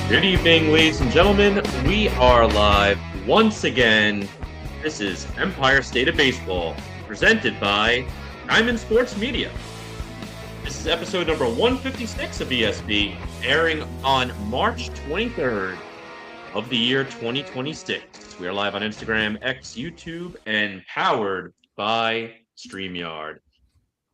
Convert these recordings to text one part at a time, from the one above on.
Good evening, ladies and gentlemen. We are live once again. This is Empire State of Baseball, presented by Diamond Sports Media. This is episode number 156 of ESB, airing on March 23rd of the year 2026. We are live on Instagram, X, YouTube, and powered by StreamYard.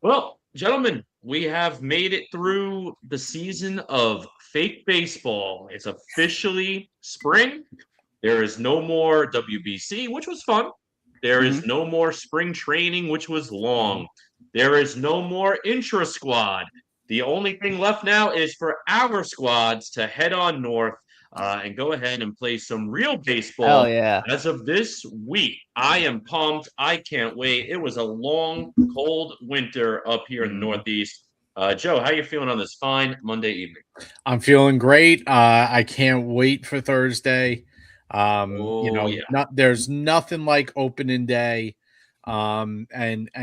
Well, gentlemen, we have made it through the season of fake baseball. It's officially spring. There is no more WBC, which was fun. There is no more spring training, which was long. There is no more intra-squad. The only thing left now is for our squads to head on north and go ahead and play some real baseball. Hell yeah. As of this week, I am pumped. I can't wait. It was a long, cold winter up here in the Northeast. Joe, how you feeling on this fine Monday evening? I'm feeling great. I can't wait for Thursday. There's nothing like opening day. And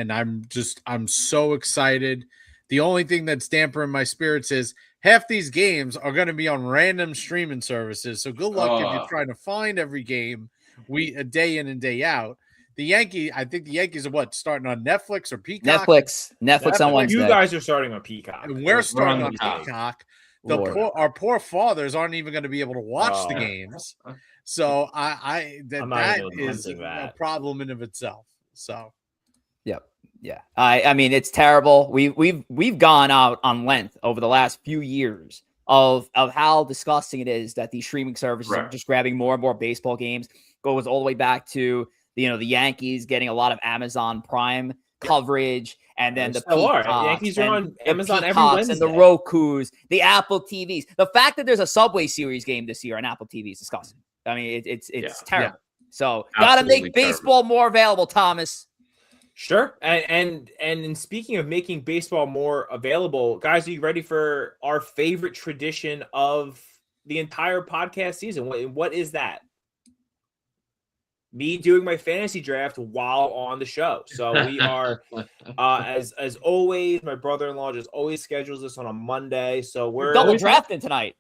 I'm so excited. The only thing that's dampening my spirits is half these games are going to be on random streaming services. So good luck if you're trying to find every game a day in and day out. I think the Yankees are starting on Netflix or Peacock? Netflix on Wednesday. You guys are starting on Peacock. And we're starting on Peacock. Our poor fathers aren't even going to be able to watch the games. So that is a problem in of itself. So, yep. Yeah. I mean, it's terrible. We've gone out on length over the last few years of how disgusting it is that these streaming services are just grabbing more and more baseball games. Goes all the way back to the Yankees getting a lot of Amazon Prime coverage, and then the Yankees are on Amazon every Wednesday, and the Rokus, the Apple TVs. The fact that there's a Subway Series game this year on Apple TV is disgusting. I mean, it's terrible. So gotta make baseball more available, Thomas. Sure. And speaking of making baseball more available, guys, are you ready for our favorite tradition of the entire podcast season? What is that? Me doing my fantasy draft while on the show. So we are, as always, my brother-in-law just always schedules this on a Monday. So we're double drafting tonight.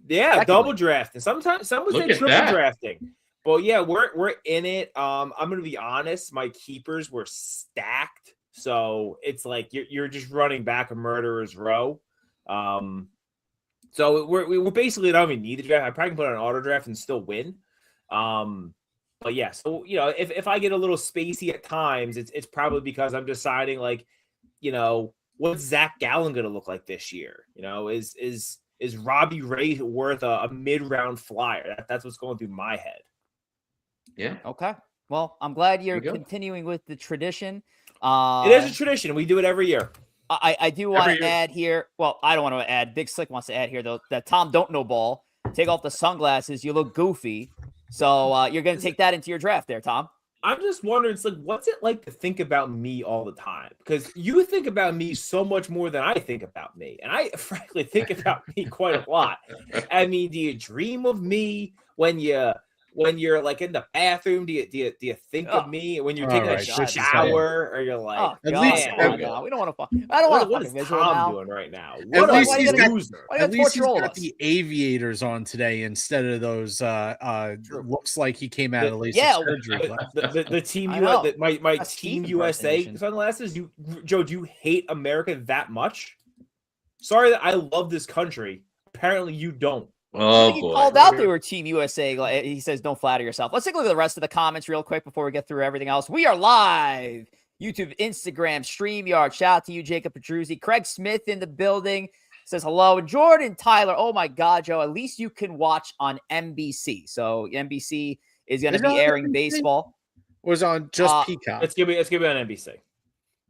Yeah, double drafting. Sometimes some would say triple drafting. But yeah, we're in it. I'm gonna be honest. My keepers were stacked, so it's like you're just running back a murderer's row. So we're basically don't even need the draft. I probably can put on an auto draft and still win. But yeah, so if I get a little spacey at times, it's probably because I'm deciding what's Zach Gallen gonna look like this year? Is Robbie Ray worth a mid-round flyer? That's what's going through my head. Yeah. Okay. Well, I'm glad you're continuing with the tradition. It is a tradition. We do it every year. I do want to add here. Well, I don't want to add. Big Slick wants to add here, though, that Tom don't know ball. Take off the sunglasses. You look goofy. So you're going to take that into your draft there, Tom. I'm just wondering, it's like, what's it like to think about me all the time? Because you think about me so much more than I think about me. And I frankly think about me quite a lot. I mean, do you dream of me when you're like in the bathroom? Do you think of me when you're taking a shower? Or you're like, we don't want to. I don't want to. What is Tom doing right now? At least he's got the aviators on today instead of those. Looks like he came out of surgery. The team my Team USA sunglasses. Joe, do you hate America that much? Sorry that I love this country. Apparently, you don't. I think he called out they were Team USA. He says, don't flatter yourself. Let's take a look at the rest of the comments real quick before we get through everything else. We are live. YouTube, Instagram, StreamYard. Shout out to you, Jacob Petruzzi. Craig Smith in the building says hello. And Jordan Tyler. Oh, my God, Joe. At least you can watch on NBC. So NBC is going to be airing baseball. Or is it on just Peacock? It's gonna be on NBC.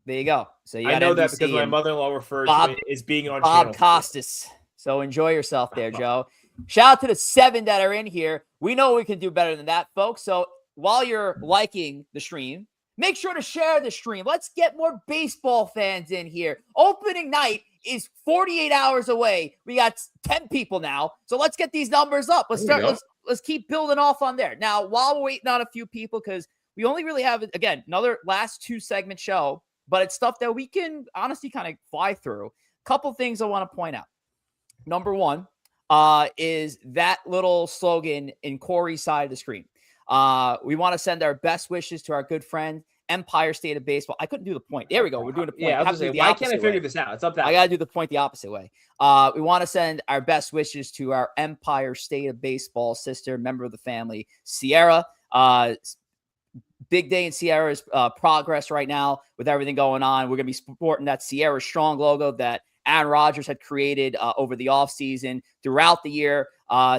There you go. So I know that because my mother-in-law refers to it as being on Bob Costas. So enjoy yourself there, Joe. Shout out to the 7 that are in here. We know we can do better than that, folks. So while you're liking the stream, make sure to share the stream. Let's get more baseball fans in here. Opening night is 48 hours away. We got 10 people now. So let's get these numbers up. Let's keep building off on there. Now, while we're waiting on a few people, because we only really have, again, another last 2 segment show, but it's stuff that we can honestly kind of fly through. Couple things I want to point out. Number one, is that little slogan in Corey's side of the screen. We want to send our best wishes to our good friend, Empire State of Baseball. I couldn't do the point. There we go. We're doing the point. Yeah, I was gonna say, why can't I figure this out? It's up that I got to do the point the opposite way. We want to send our best wishes to our Empire State of Baseball sister, member of the family, Sierra. Big day in Sierra's progress right now with everything going on. We're going to be sporting that Sierra Strong logo that Aaron Rodgers had created over the offseason throughout the year.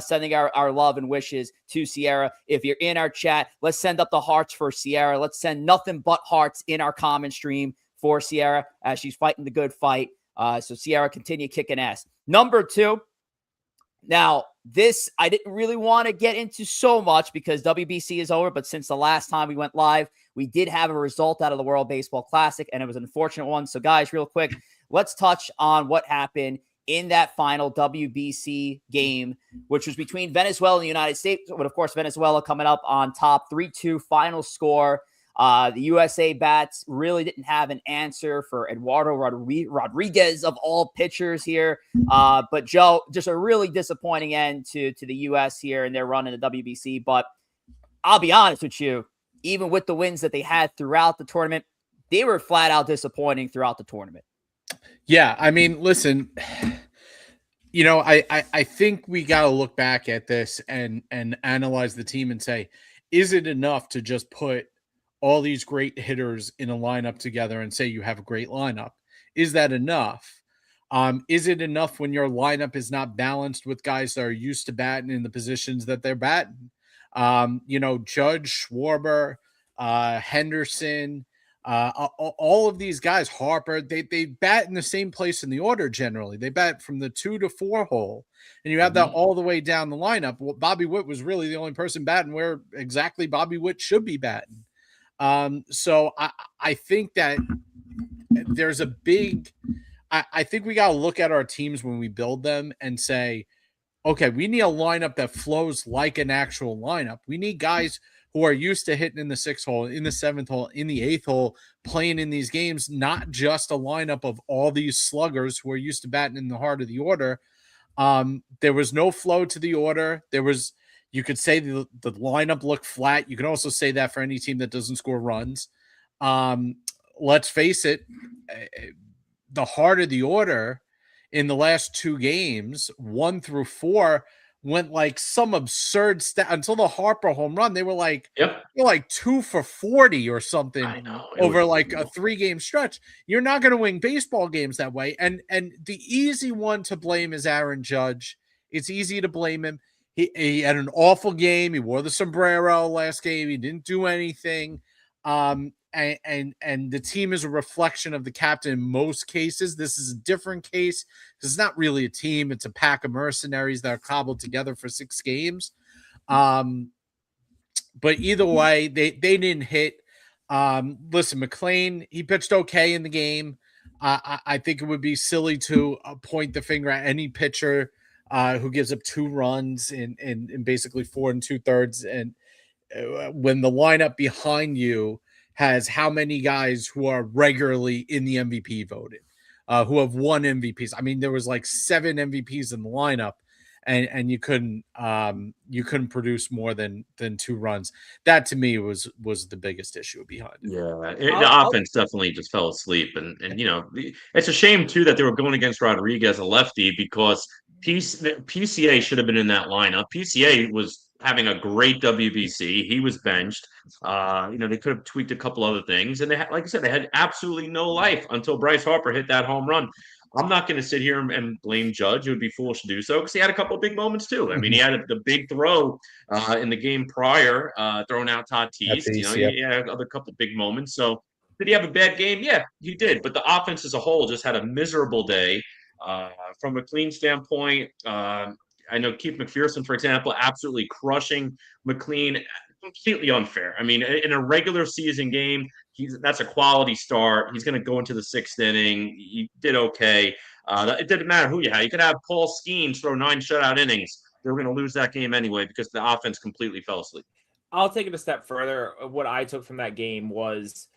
Sending our love and wishes to Sierra. If you're in our chat, let's send up the hearts for Sierra. Let's send nothing but hearts in our comment stream for Sierra as she's fighting the good fight. So Sierra, continue kicking ass. Number 2. Now, this I didn't really want to get into so much because WBC is over, but since the last time we went live, we did have a result out of the World Baseball Classic, and it was an unfortunate one. So, guys, real quick, let's touch on what happened in that final WBC game, which was between Venezuela and the United States. But, of course, Venezuela coming up on top, 3-2 final score. The USA bats really didn't have an answer for Eduardo Rodriguez of all pitchers here. But Joe, just a really disappointing end to the US here and their run in the WBC. But I'll be honest with you, even with the wins that they had throughout the tournament, they were flat out disappointing throughout the tournament. Yeah, I mean, listen, I think we got to look back at this and analyze the team and say, is it enough to just put all these great hitters in a lineup together and say you have a great lineup? Is that enough? Is it enough when your lineup is not balanced with guys that are used to batting in the positions that they're batting? Judge, Schwarber, Henderson, all of these guys, Harper, they bat in the same place in the order generally. They bat from the 2 to 4 hole, and you have that all the way down the lineup. Well, Bobby Witt was really the only person batting where exactly Bobby Witt should be batting. So I think that there's a big – I think we got to look at our teams when we build them and say, okay, we need a lineup that flows like an actual lineup. We need guys – who are used to hitting in the 6th hole, in the 7th hole, in the 8th hole, playing in these games, not just a lineup of all these sluggers who are used to batting in the heart of the order. There was no flow to the order. You could say the lineup looked flat. You can also say that for any team that doesn't score runs. Let's face it, the heart of the order in the last 2 games, 1 through 4, went like some absurd stat until the Harper home run. They were like, like 2 for 40 or something over like a 3-game stretch. You're not going to win baseball games that way. And the easy one to blame is Aaron Judge. It's easy to blame him. He had an awful game. He wore the sombrero last game. He didn't do anything. And the team is a reflection of the captain in most cases. This is a different case. This is not really a team. It's a pack of mercenaries that are cobbled together for 6 games. But either way, they didn't hit. Listen, McLean, he pitched okay in the game. I think it would be silly to point the finger at any pitcher who gives up 2 runs in basically 4 2/3. And when the lineup behind you has how many guys who are regularly in the MVP voting, who have won MVPs. I mean, there was like 7 MVPs in the lineup, and you couldn't produce more than 2 runs. That to me was the biggest issue behind it. Yeah, the offense definitely just fell asleep, and it's a shame too that they were going against Rodriguez, a lefty, because PCA should have been in that lineup. PCA was having a great WBC. He was benched. They could have tweaked a couple other things, and they had, like I said, they had absolutely no life until Bryce Harper hit that home run. I'm not going to sit here and blame Judge. It would be foolish to do so because he had a couple of big moments too. I mean, he had the big throw in the game prior, throwing out Tatis. He had other couple of big moments. So did he have a bad game? Yeah, he did. But the offense as a whole just had a miserable day. From a clean standpoint, I know Keith McPherson, for example, absolutely crushing McLean. Completely unfair. I mean, in a regular season game, that's a quality start. He's going to go into the 6th inning. He did okay. It didn't matter who you had. You could have Paul Skeens throw 9 shutout innings. They were going to lose that game anyway because the offense completely fell asleep. I'll take it a step further. What I took from that game was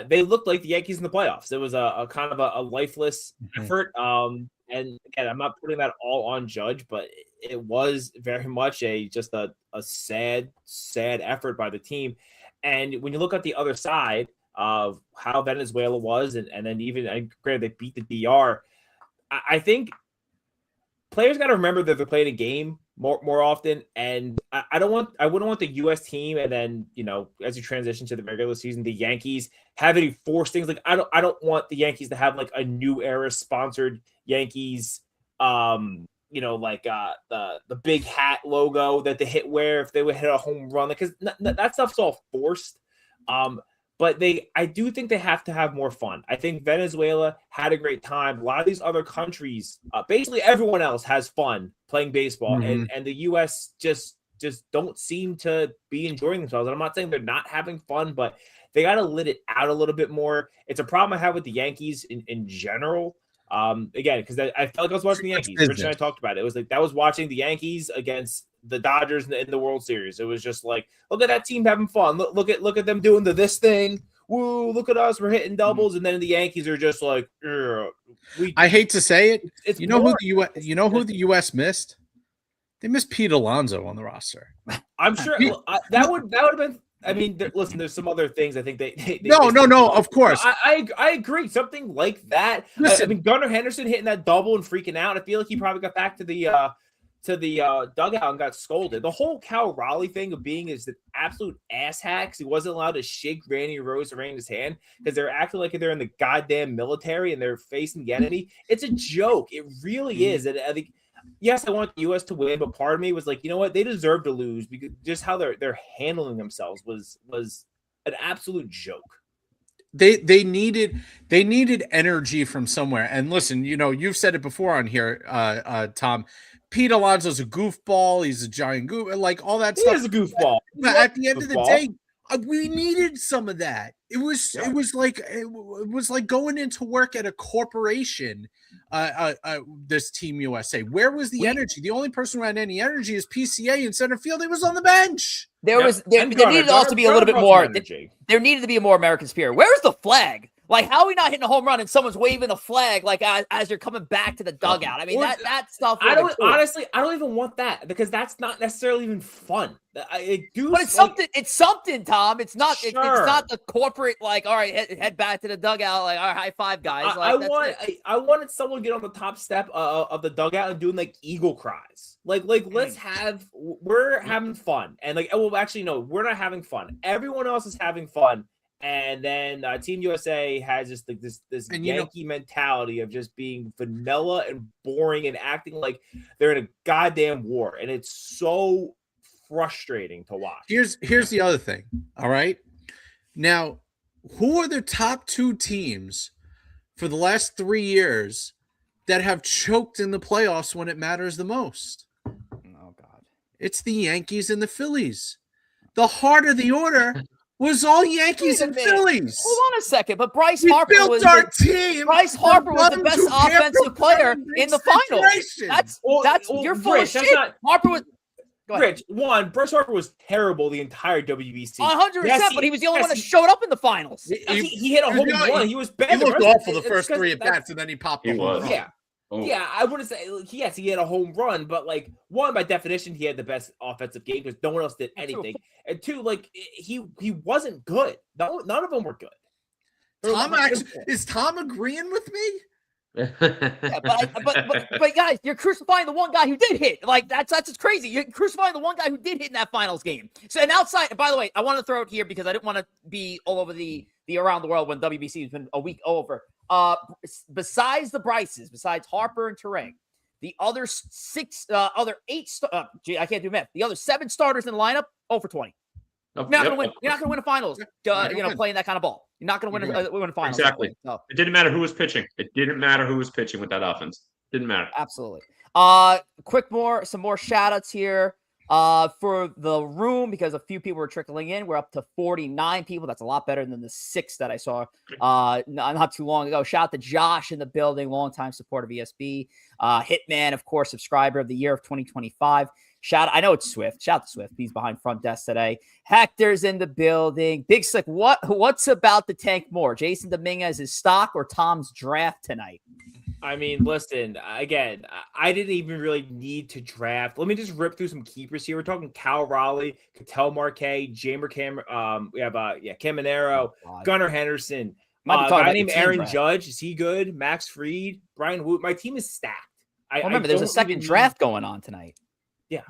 they looked like the Yankees in the playoffs. It was a kind of a lifeless effort. And again, I'm not putting that all on Judge, but it was very much just a sad effort by the team. And when you look at the other side of how Venezuela was, and then even granted they beat the DR, I think players got to remember that they're playing a game more often. And I wouldn't want the U.S. team, and then as you transition to the regular season, the Yankees have any forced things. Like I don't want the Yankees to have like a new era sponsored Yankees, the big hat logo that they wear if they would hit a home run, because that stuff's all forced. But I do think they have to have more fun. I think Venezuela had a great time. A lot of these other countries, basically everyone else has fun playing baseball, and the U.S. just don't seem to be enjoying themselves. And I'm not saying they're not having fun, but they got to let it out a little bit more. It's a problem I have with the Yankees in general. Again, because I felt like I was watching the Yankees. Rich and I talked about it. It was like that was watching the Yankees against the Dodgers in the World Series. It was just like, look at that team having fun. Look at them doing this thing. Woo! Look at us, we're hitting doubles, and then the Yankees are just like, I hate to say it. It's who the U.S. missed? They missed Pete Alonso on the roster. I'm sure that would have been. I mean, listen, there's some other things I think they No, of course. I agree. Something like that. I mean, Gunnar Henderson hitting that double and freaking out. I feel like he probably got back to the dugout and got scolded. The whole Cal Raleigh thing of being is the absolute asshacks. He wasn't allowed to shake Randy Rosaranda's hand because they're acting like they're in the goddamn military and they're facing the enemy. It's a joke. It really is. And I think, yes, I want the U.S. to win, but part of me was like, you know what? They deserve to lose because just how they're handling themselves was an absolute joke. They needed energy from somewhere. And listen, you've said it before on here, Tom. Pete Alonso's a goofball. He's a giant goof, like all that stuff. He is a goofball. But at the end of the day, we needed some of that. It was like going into work at a corporation. This Team USA. Where was the energy? The only person who had any energy is PCA in center field. He was on the bench. There needed also to be a little bit more. There needed to be a more American spirit. Where's the flag? Like, how are we not hitting a home run and someone's waving a flag like as you're coming back to the dugout? I mean, that stuff. Honestly, I don't even want that because that's not necessarily even fun. But it's something. It's something, Tom. It's not. Sure. It's not the corporate like. All right, head back to the dugout. Like, all right, high five, guys. I wanted someone to get on the top step of the dugout and doing like eagle cries. Like we're having fun and like. Well, actually, no, we're not having fun. Everyone else is having fun. And then Team USA has just like this Yankee mentality of just being vanilla and boring and acting like they're in a goddamn war. And it's so frustrating to watch. Here's the other thing. All right. Now, who are the top two teams for the last 3 years that have choked in the playoffs when it matters the most? Oh, God. It's the Yankees and the Phillies. The heart of the order was all Yankees and Phillies. Hold on a second, but Bryce Harper was the best offensive player in the finals. That's you're full of shit. Harper was. Rich, Bryce Harper was terrible the entire WBC. 100%, but he was the only one that showed up in the finals. He hit a home run. He was better. He looked awful the first 3 at bats, and then he popped. Yeah. Oh. Yeah, I wouldn't say yes, he had a home run, but like one, by definition, he had the best offensive game because no one else did anything. And two, like he wasn't good. No, none of them were good. Is Tom agreeing with me? Yeah, but guys, you're crucifying the one guy who did hit. Like that's just crazy. You're crucifying the one guy who did hit in that finals game. So and outside, by the way, I want to throw it here because I didn't want to be all over the around the world when WBC has been a week over. Besides the Bryces, besides Harper and Terang, the other I can't do math. The other 7 starters in the lineup, 0 for 20. You're not going to win. You're not going to win a finals. Playing that kind of ball. You're not going to win a finals. Exactly. So. It didn't matter who was pitching. It didn't matter who was pitching with that offense. Didn't matter. Absolutely. Some more shout outs here. For the room, because a few people were trickling in. We're up to 49 people. That's a lot better than the 6 that I saw not too long ago. Shout out to Josh in the building, longtime supporter of ESB. Hitman, of course, subscriber of the year of 2025. I know it's Swift. Shout out to Swift. He's behind front desk today. Hector's in the building. Big Slick, what's about the tank more? Jason Dominguez's stock or Tom's draft tonight? I mean, listen, again, I didn't even really need to draft. Let me just rip through some keepers here. We're talking Cal Raleigh, Cattell Marquet, Jamer Cam. We have Caminero, God. Gunnar Henderson, Might be a talking guy about named your team Aaron draft. Judge. Is he good? Max Fried, Brian Woot. My team is stacked. Well, remember, there's a second draft going on tonight. Yeah.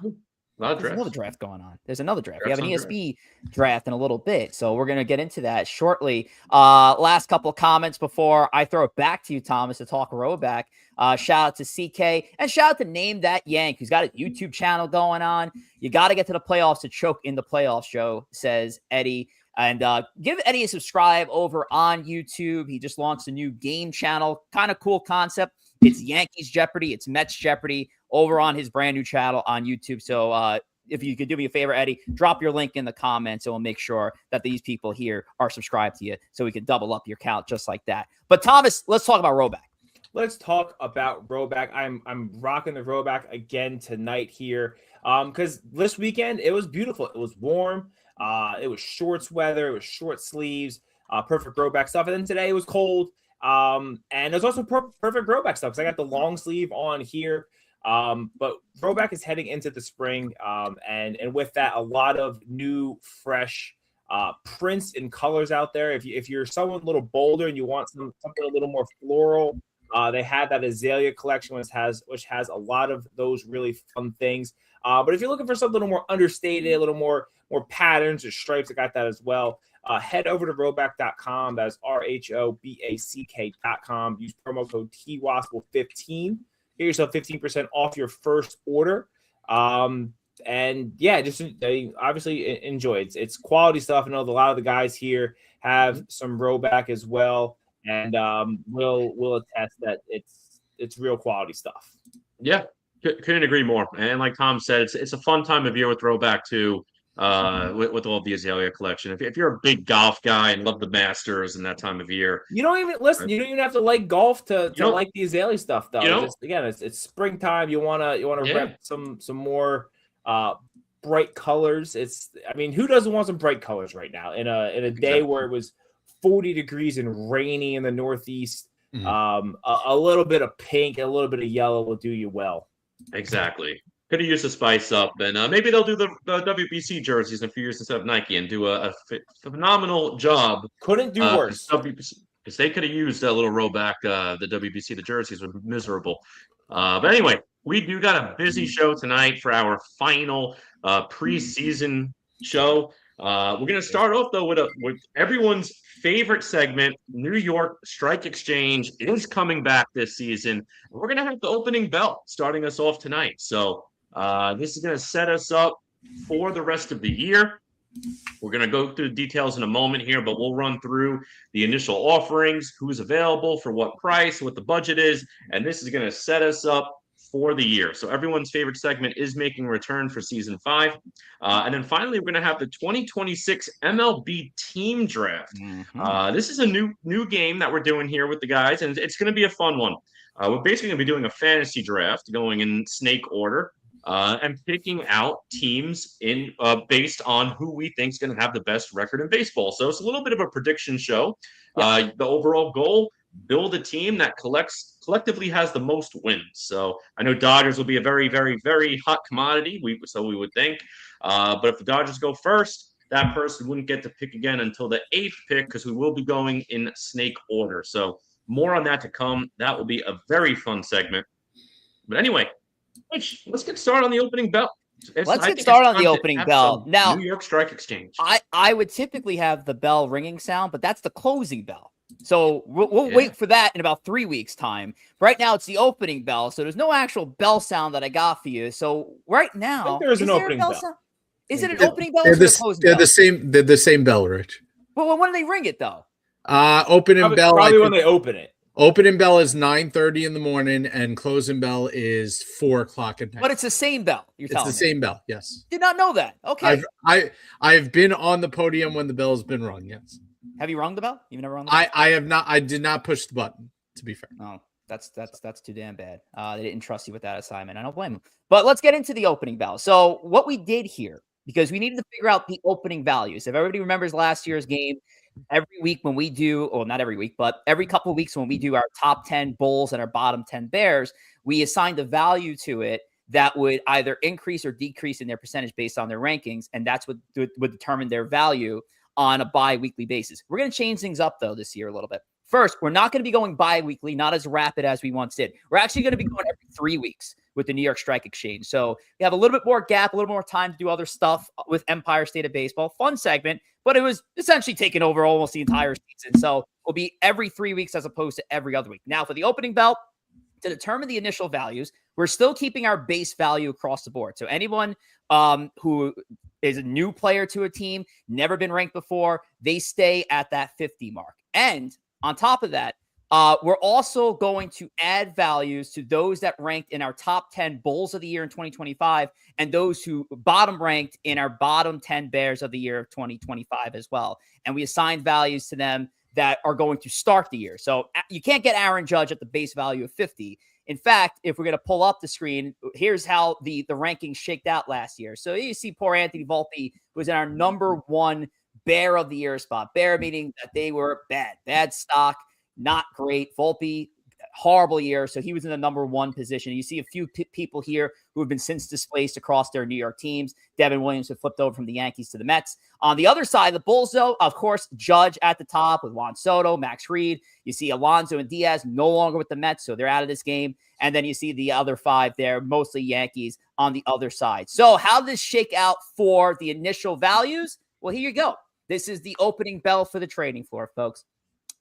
There's another draft going on. There's another draft. We Drafts have an on ESB draft in a little bit, so we're going to get into that shortly. Last couple of comments before I throw it back to you, Thomas, to talk Roback. Shout out to CK and shout out to Name That Yank, who's got a YouTube channel going on. You got to get to the playoffs to choke in the playoffs, Joe, says Eddie. And give Eddie a subscribe over on YouTube. He just launched a new game channel. Kind of cool concept. It's Yankees Jeopardy. It's Mets Jeopardy over on his brand new channel on YouTube. So if you could do me a favor, Eddie, drop your link in the comments and we'll make sure that these people here are subscribed to you so we can double up your count just like that. But Thomas, let's talk about Roback. Let's talk about Roback. I'm rocking the Roback again tonight here because this weekend it was beautiful. It was warm. It was shorts weather. It was short sleeves. Perfect Roback stuff. And then today it was cold. And there's also perfect Roback stuff because I got the long sleeve on here. But Roback is heading into the spring. And with that, a lot of new, fresh prints and colors out there. If you're someone a little bolder and you want something a little more floral, they have that Azalea collection, which has a lot of those really fun things. But if you're looking for something a little more understated, a little more patterns or stripes, I got that as well. Head over to roback.com. That's RHOBACK.com. Use promo code TWASPL15. Get yourself 15% off your first order. And yeah, just obviously enjoy it. It's quality stuff. I know a lot of the guys here have some Roback as well. And we'll attest that it's real quality stuff. Yeah, couldn't agree more. And like Tom said, it's a fun time of year with Throwback too, with all of the Azalea collection. If you're a big golf guy and love the Masters and that time of year, you don't even listen. You don't even have to like golf to like the Azalea stuff, though. It's springtime. You wanna rep some more bright colors. Who doesn't want some bright colors right now in a day where it was 40 degrees and rainy in the Northeast? Mm-hmm. A little bit of pink and a little bit of yellow will do you well. Exactly. Could have used a spice up, and maybe they'll do the WBC jerseys in a few years instead of Nike and do a phenomenal job. Couldn't do worse. Because they could have used a little Roback. The WBC, the jerseys were miserable. But anyway, we do got a busy show tonight for our final preseason show. We're going to start off, though, with everyone's favorite segment. New York Strike Exchange is coming back this season. We're going to have the opening bell starting us off tonight. So this is going to set us up for the rest of the year. We're going to go through the details in a moment here, but we'll run through the initial offerings, who's available, for what price, what the budget is, and this is going to set us up for the year. So everyone's favorite segment is making a return for season 5. And then finally, we're going to have the 2026 MLB Team Draft. Mm-hmm. This is a new game that we're doing here with the guys, and it's going to be a fun one. We're basically going to be doing a fantasy draft going in snake order and picking out teams in based on who we think is going to have the best record in baseball. So it's a little bit of a prediction show. Yeah. The overall goal, build a team that collectively has the most wins. So I know Dodgers will be a very, very, very hot commodity. We would think. But if the Dodgers go first, that person wouldn't get to pick again until the 8th pick because we will be going in snake order. So more on that to come. That will be a very fun segment. But anyway, let's get started on the opening bell. Let's get started on the opening bell. Now, New York Strike Exchange. I would typically have the bell ringing sound, but that's the closing bell. So we'll wait for that in about 3 weeks' time. Right now, it's the opening bell, so there's no actual bell sound that I got for you. So right now, there's an opening bell. Is it an opening bell? They're the same bell, Rich. Well, when do they ring it though? Opening bell. Probably when they open it. Opening bell is 9:30 in the morning, and closing bell is 4 o'clock at night. But it's the same bell. It's the same bell. Yes. Did not know that. Okay. I've been on the podium when the bell's been rung. Yes. Have you rung the bell? You've never rung the bell? I have not. I did not push the button. To be fair. Oh, that's too damn bad. They didn't trust you with that assignment. I don't blame them. But let's get into the opening bell. So what we did here, because we needed to figure out the opening values. If everybody remembers last year's game, every week when we do, well, not every week, but every couple of weeks when we do our top 10 bulls and our bottom 10 bears, we assigned a value to it that would either increase or decrease in their percentage based on their rankings. And that's what would determine their value on a bi-weekly basis. We're going to change things up, though, this year a little bit. First, we're not going to be going bi-weekly, not as rapid as we once did. We're actually going to be going every 3 weeks with the New York Strike Exchange. So we have a little bit more gap, a little more time to do other stuff with Empire State of Baseball. Fun segment, but it was essentially taking over almost the entire season. So we'll be every 3 weeks as opposed to every other week. Now, for the opening belt, to determine the initial values, we're still keeping our base value across the board. So anyone who is a new player to a team, never been ranked before, they stay at that 50 mark. And on top of that, we're also going to add values to those that ranked in our top 10 bulls of the year in 2025 and those who bottom ranked in our bottom 10 bears of the year of 2025 as well. And we assigned values to them that are going to start the year. So you can't get Aaron Judge at the base value of 50. In fact, if we're going to pull up the screen, here's how the rankings shaked out last year. So you see poor Anthony Volpe was in our number 1 bear of the year spot. Bear meaning that they were bad stock, not great. Volpe, horrible year. So he was in the number 1 position. You see a few people here who have been since displaced across their New York teams. Devin Williams had flipped over from the Yankees to the Mets. On the other side, the Bulls, though, of course, Judge at the top with Juan Soto, Max Reed. You see Alonso and Diaz no longer with the Mets, so they're out of this game. And then you see the other 5 there, mostly Yankees on the other side. So how does this shake out for the initial values? Well, here you go. This is the opening bell for the trading floor, folks.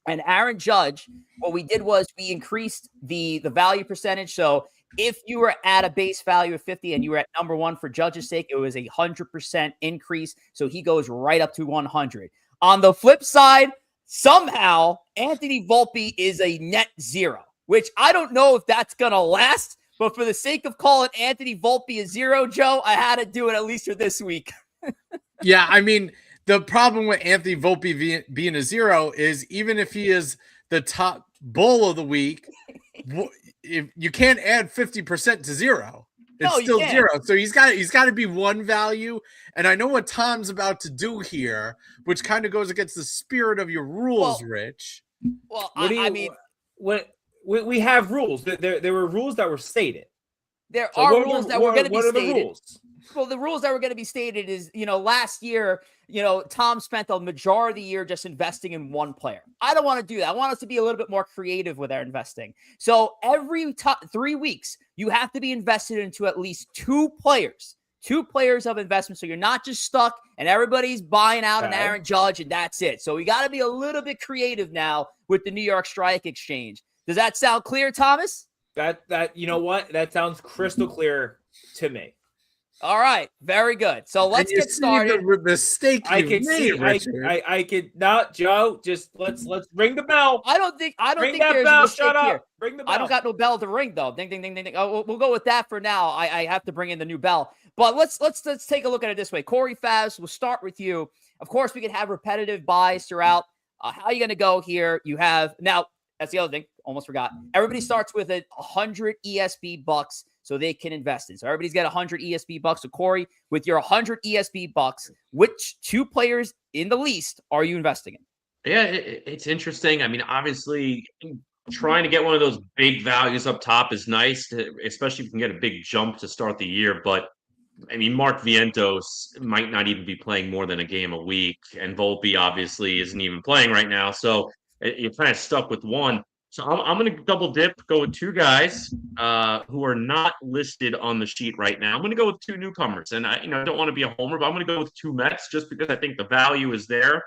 And Aaron Judge, what we did was we increased the value percentage. So if you were at a base value of 50 and you were at number 1 for Judge's sake, it was 100% increase. So he goes right up to 100. On the flip side, somehow Anthony Volpe is a net 0, which I don't know if that's going to last. But for the sake of calling Anthony Volpe a 0, Joe, I had to do it at least for this week. Yeah, I mean, the problem with Anthony Volpe being a 0 is even if he is the top bull of the week, if you can't add 50% to 0. It's still 0. So he's got to be 1 value. And I know what Tom's about to do here, which kind of goes against the spirit of your rules, Rich. Well, I mean, we have rules. There were rules that were stated. There are rules that were going to be stated. What are the rules? Well, the rules that were going to be stated is, last year, Tom spent the majority of the year just investing in 1 player. I don't want to do that. I want us to be a little bit more creative with our investing. So every 3 weeks, you have to be invested into at least 2 players. 2 players of investment. So you're not just stuck and everybody's buying out an Aaron Judge and that's it. So we got to be a little bit creative now with the New York Strike Exchange. Does that sound clear, Thomas? That you know what? That sounds crystal clear to me. All right, very good. So let's get started. The mistake I could not, Joe. Just let's ring the bell. I don't think there's a mistake here. Ring the bell. I don't got no bell to ring though. Ding ding ding ding ding. Oh, we'll go with that for now. I have to bring in the new bell. But let's take a look at it this way. Corey Favs, we'll start with you. Of course, we can have repetitive buys throughout. How are you going to go here? You have now. That's the other thing. Almost forgot. Everybody starts with 100 ESB bucks so they can invest in. So everybody's got 100 ESB bucks. So Corey, with your 100 ESB bucks, which 2 players in the least are you investing in? Yeah, it's interesting. I mean, obviously, trying to get one of those big values up top is nice, especially if you can get a big jump to start the year. But I mean, Mark Vientos might not even be playing more than a game a week, and Volpe obviously isn't even playing right now. So you're kind of stuck with 1. So I'm going to double dip, go with 2 guys who are not listed on the sheet right now. I'm going to go with 2 newcomers, and I don't want to be a homer, but I'm going to go with 2 Mets just because I think the value is there.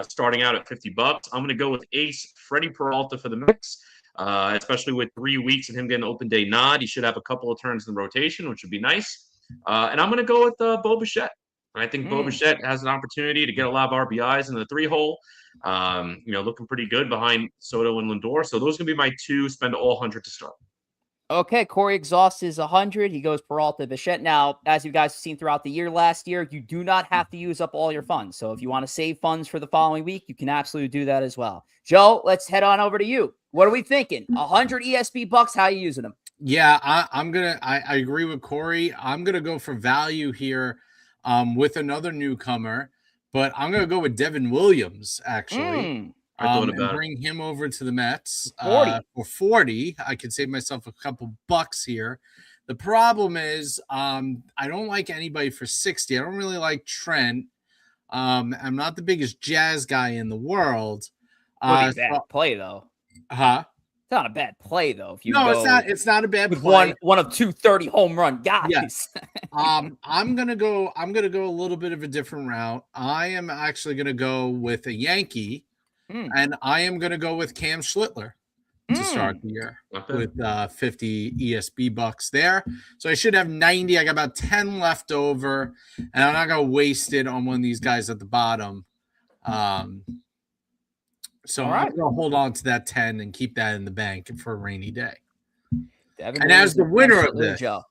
Starting out at $50, I'm going to go with Ace Freddie Peralta for the Mets, especially with 3 weeks and him getting an open day nod. He should have a couple of turns in the rotation, which would be nice. And I'm going to go with Bo Bichette. I think Bo Bichette has an opportunity to get a lot of RBIs in the 3-hole. Looking pretty good behind Soto and Lindor. So those are going to be my 2. Spend all 100 to start. Okay, Corey exhausts his 100. He goes Peralta, Bichette. Now, as you guys have seen throughout the year last year, you do not have to use up all your funds. So if you want to save funds for the following week, you can absolutely do that as well. Joe, let's head on over to you. What are we thinking? 100 ESB bucks. How are you using them? Yeah, I agree with Corey. I'm gonna go for value here with another newcomer, but I'm going to go with Devin Williams, actually. And it. bring him over to the Mets 40. for 40. I could save myself a couple bucks here. The problem is I don't like anybody for 60. I don't really like Trent. I'm not the biggest Jazz guy in the world. Bad play, though. Huh? It's not a bad play, though. If you it's not a bad play. One of 230 home run guys. Yes. I'm gonna go a little bit of a different route. I am actually gonna go with a Yankee, and I am gonna go with Cam Schlittler to start the year with 50 ESB bucks there. So I should have 90. I got about 10 left over, and I'm not gonna waste it on one of these guys at the bottom. So I'm going to hold on to that 10 and keep that in the bank for a rainy day. And as the winner of this, you got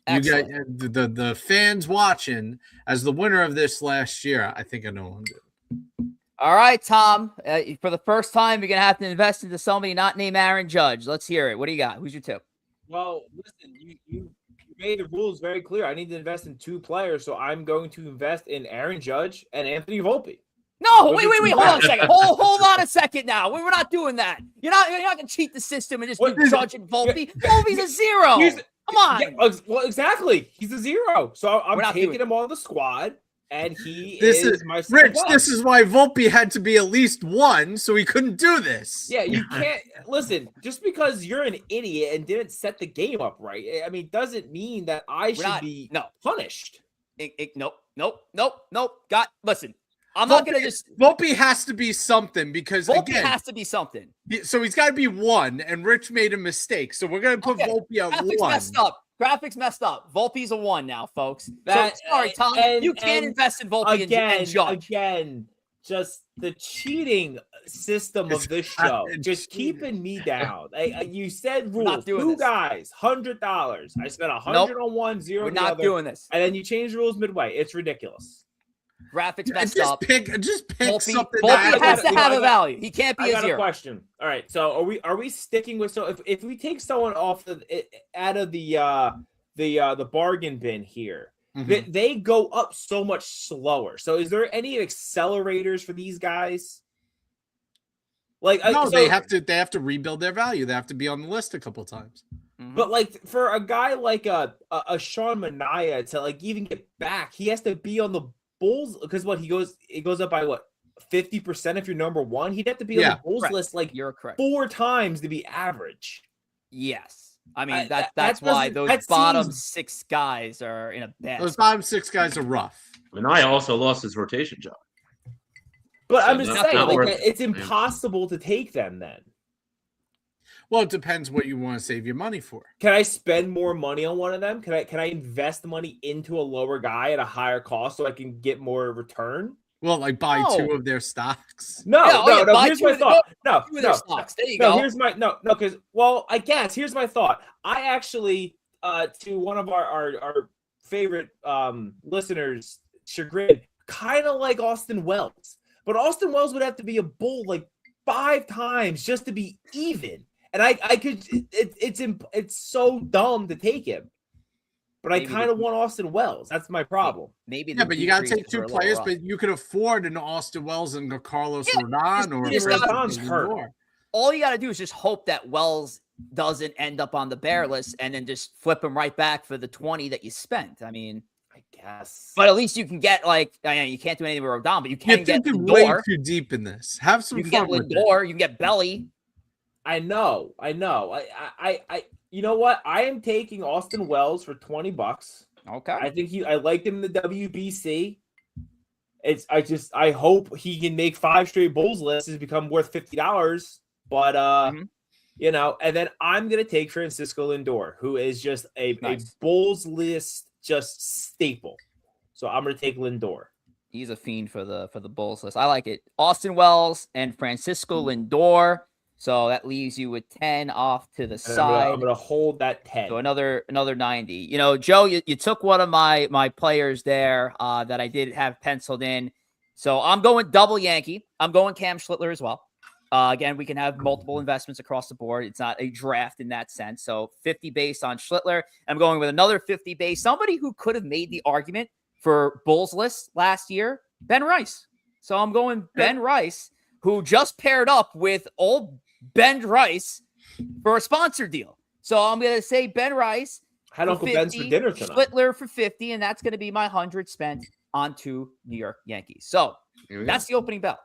the fans watching, as the winner of this last year, I think I know what I'm doing. All right, Tom. For the first time, you're going to have to invest into somebody not named Aaron Judge. Let's hear it. What do you got? Who's your tip? Well, listen, you made the rules very clear. I need to invest in 2 players, so I'm going to invest in Aaron Judge and Anthony Volpe. No, wait. Hold on a second. Hold on a second now. We're not doing that. You're not going to cheat the system and just do Judge and Volpe. Volpe's a 0. Come on. Yeah, well, exactly. He's a 0. So I'm taking him on the squad, and this is my Rich. This is why Volpe had to be at least 1, so he couldn't do this. Yeah, you can't listen. Just because you're an idiot and didn't set the game up right, I mean, doesn't mean that I should be punished. Nope. Listen. I'm not going to just... Volpe has to be something because, Volpe has to be something. So he's got to be 1, and Rich made a mistake. So we're going to put Volpe at 1. Graphics messed up. Volpe's a 1 now, folks. Sorry, Tom. You can't invest in Volpe and Judge. Again, just the cheating system of this show. Just keeping me down. You said rules. 2 guys, $100. I spent 100 on one, 0 on the other. We're not doing this. And then you change rules midway. It's ridiculous. Graphics messed up. Just pick something. Volpe has to have a value. He can't be a 0. A question. All right. So are we sticking with if we take someone off out of the bargain bin here, they go up so much slower. So is there any accelerators for these guys? They have to rebuild their value. They have to be on the list a couple times. But for a guy like a Sean Manaea to even get back, he has to be on the Bulls, because it goes up by 50% if you're number 1. He'd have to be on the Bulls list you're correct 4 times to be average. Yes, I mean that's why those bottom 6 guys are in a bad. Those bottom 6 guys are rough. Manaea also lost his rotation job. But I'm just saying, it's impossible to take them then. Well, it depends what you want to save your money for. Can I spend more money on one of them? Can I invest money into a lower guy at a higher cost so I can get more return? Well, buy 2 of their stocks. No. Here's my thought. No. There you go. Here's my because I guess here's my thought. I actually to one of our favorite listeners, chagrin, kind of like Austin Wells, but Austin Wells would have to be a bull 5 times just to be even. And I could, it's so dumb to take him, but I kind of want Austin Wells. That's my problem. But you got to take 2 players, but you could afford an Austin Wells and a Carlos Rodon or Rodon's hurt. All you got to do is just hope that Wells doesn't end up on the bear list and then just flip him right back for the 20 that you spent. I mean, I guess, but at least you can get you can't do anything with Rodon, but you can get Lindor. Way too deep in this. Have some fun with Lindor. You can get Belly. I know. I you know what? I am taking Austin Wells for $20. Okay. I liked him in the WBC. I hope he can make 5 straight Bulls lists and become worth $50. But and then I'm gonna take Francisco Lindor, who is just a Bulls list just staple. So I'm gonna take Lindor. He's a fiend for the Bulls list. I like it. Austin Wells and Francisco Lindor. So that leaves you with 10 off to the side. I'm gonna hold that 10. So another 90. Joe, you took one of my players there that I did have penciled in. So I'm going double Yankee. I'm going Cam Schlittler as well. Again, we can have multiple investments across the board. It's not a draft in that sense. So 50 base on Schlittler. I'm going with another 50 base. Somebody who could have made the argument for Bulls list last year Ben Rice. So I'm going Ben Rice, who just paired up with old Ben Rice for a sponsor deal. So I'm going to say Ben Rice. Had Uncle Ben's for dinner tonight. Schlittler for 50, and that's going to be my 100 spent on 2 New York Yankees. So that's the opening bell.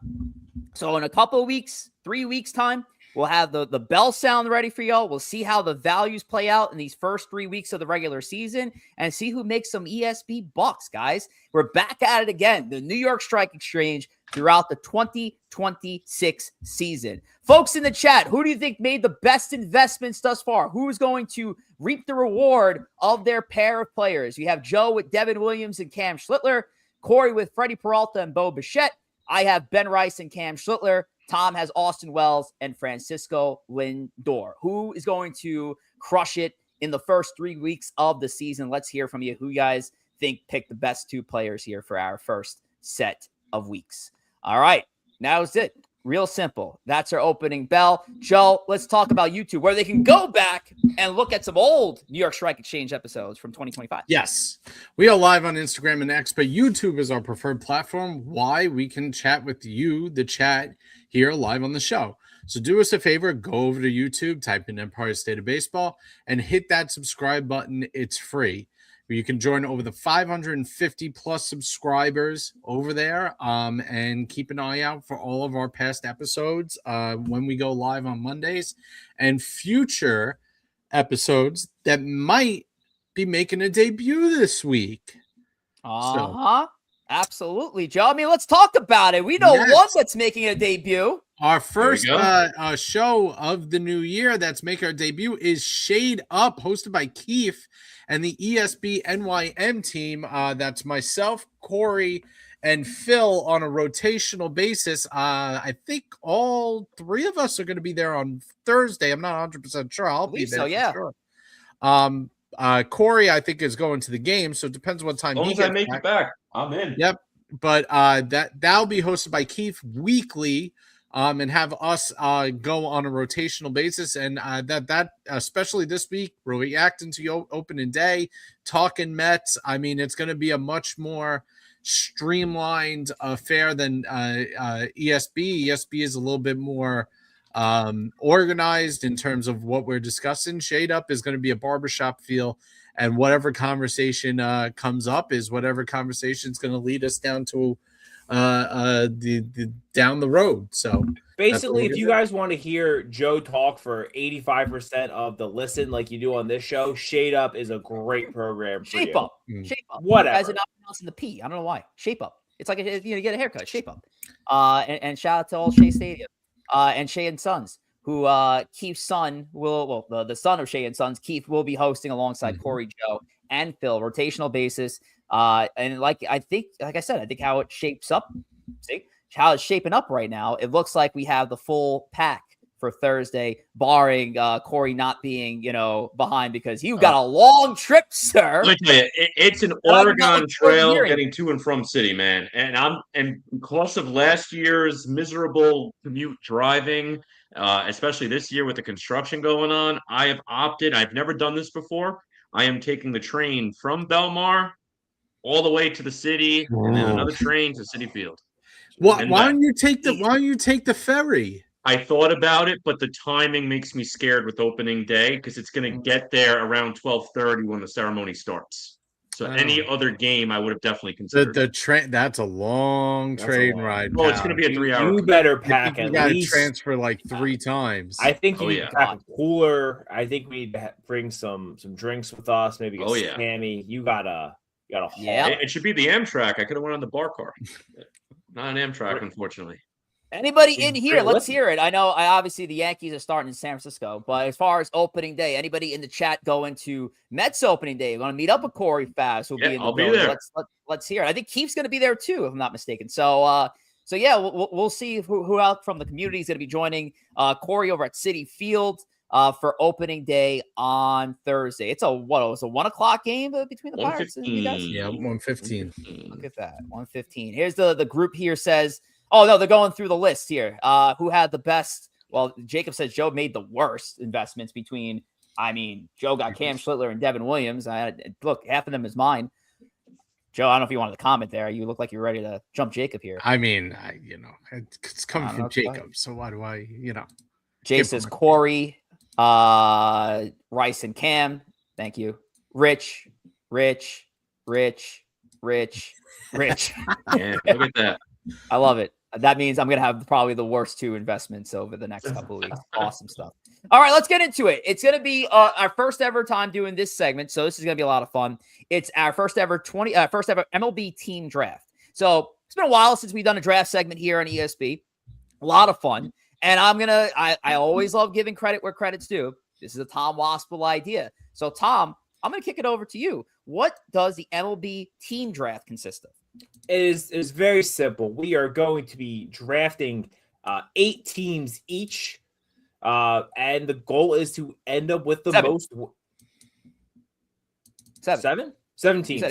So in a couple of weeks, 3 weeks time, we'll have the bell sound ready for y'all. We'll see how the values play out in these first 3 weeks of the regular season and see who makes some ESB bucks, guys. We're back at it again. The New York Strike Exchange throughout the 2026 season. Folks in the chat, who do you think made the best investments thus far? Who is going to reap the reward of their pair of players? You have Joe with Devin Williams and Cam Schlittler, Corey with Freddie Peralta and Bo Bichette. I have Ben Rice and Cam Schlittler. Tom has Austin Wells and Francisco Lindor. Who is going to crush it in the first 3 weeks of the season? Let's hear from you. Who you guys think picked the best 2 players here for our first set of weeks? All right. Now is it. Real simple. That's our opening bell. Joe, let's talk about YouTube, where they can go back and look at some old New York Strike Exchange episodes from 2025. Yes. We are live on Instagram and X, but YouTube is our preferred platform. Why? We can chat with you, the chat, here live on the show. So do us a favor, go over to YouTube, type in Empire State of Baseball, and hit that subscribe button. It's free. You can join over the 550 plus subscribers over there, and keep an eye out for all of our past episodes when we go live on Mondays and future episodes that might be making a debut this week. Absolutely, Joe. I mean, let's talk about it. We know one that's making a debut. Our first show of the new year that's making our debut is Shade Up, hosted by Keith and the ESB NYM team. That's myself, Corey, and Phil on a rotational basis. I think all 3 of us are going to be there on Thursday. I'm not 100% sure. I'll be there. So, yeah. Sure. Corey, I think, is going to the game, so it depends what time. As long as I make it back, I'm in. Yep. But that'll be hosted by Keith weekly. And have us go on a rotational basis, and that especially this week, we're reacting to opening day, talking Mets. I mean, it's going to be a much more streamlined affair than ESB. ESB is a little bit more organized in terms of what we're discussing. Shade Up is going to be a barbershop feel, and whatever conversation comes up is whatever conversation is going to lead us down to the down the road. So basically, if you guys want to hear Joe talk for 85% of the listen like you do on this show, Shade Up is a great program for Shape you. Up. Shape Up. Whatever. You guys are not pronouncing the P. I don't know why. Shape Up. It's like you get a haircut. Shape Up. And shout out to all Shea Stadium and Shea and Sons, who Keith's son will the son of Shea and Sons, Keith, will be hosting alongside Corey, Joe, and Phil, rotational basis. And like I said, I think how it shapes up, how it's shaping up right now, it looks like we have the full pack for Thursday, barring Corey not being, behind because you got a long trip, sir. Let me tell you, it's an Oregon Trail getting to and from city, man. And because of last year's miserable commute driving, especially this year with the construction going on, I have opted. I've never done this before. I am taking the train from Belmar all the way to the city, and then another train to Citi Field. Why don't you take the ferry? I thought about it, but the timing makes me scared with opening day because it's going to get there around 12:30 when the ceremony starts. So any other game, I would have definitely considered. The train, that's a long train ride. Well, it's going to be a 3-hour. You better pack you got to transfer like 3 times. I think you need to pack a cooler. I think we need to bring some drinks with us. Maybe get some Sammy. You gotta haul. Yeah. It should be the Amtrak. I could have went on the bar car. Not an Amtrak, unfortunately. Anybody in here? Let's hear it. I know obviously the Yankees are starting in San Francisco, but as far as opening day, anybody in the chat going to Mets opening day? Want to meet up with Corey Favs? Who'll be in the building. Be there. Let's hear it. I think Keith's going to be there too, if I'm not mistaken. So yeah, we'll see who out from the community is going to be joining Corey over at Citi Field for opening day on Thursday. It's a 1 o'clock game between the Pirates and you guys? Yeah, 1:15. Look at that, 1:15. Here's the group here says. Oh, no, they're going through the list here. Who had the best? Well, Jacob says Joe made the worst investments between, Joe got Cam Schlittler and Devin Williams. Look, half of them is mine. Joe, I don't know if you wanted to comment there. You look like you're ready to jump Jacob here. I mean, it's coming from okay. Jacob, so why do I, Jay says Corey, Rice and Cam. Thank you. Rich. Yeah, look at that. I love it. That means I'm going to have probably the worst 2 investments over the next couple of weeks. Awesome stuff. All right, let's get into it. It's going to be our first ever time doing this segment, so this is going to be a lot of fun. It's our first ever MLB Team Draft. So it's been a while since we've done a draft segment here on ESB. A lot of fun. And I always love giving credit where credit's due. This is a Tom Wospil idea. So, Tom, I'm going to kick it over to you. What does the MLB Team Draft consist of? It is very simple. We are going to be drafting 8 teams each, and the goal is to end up with the 7. most. 7? 7 teams.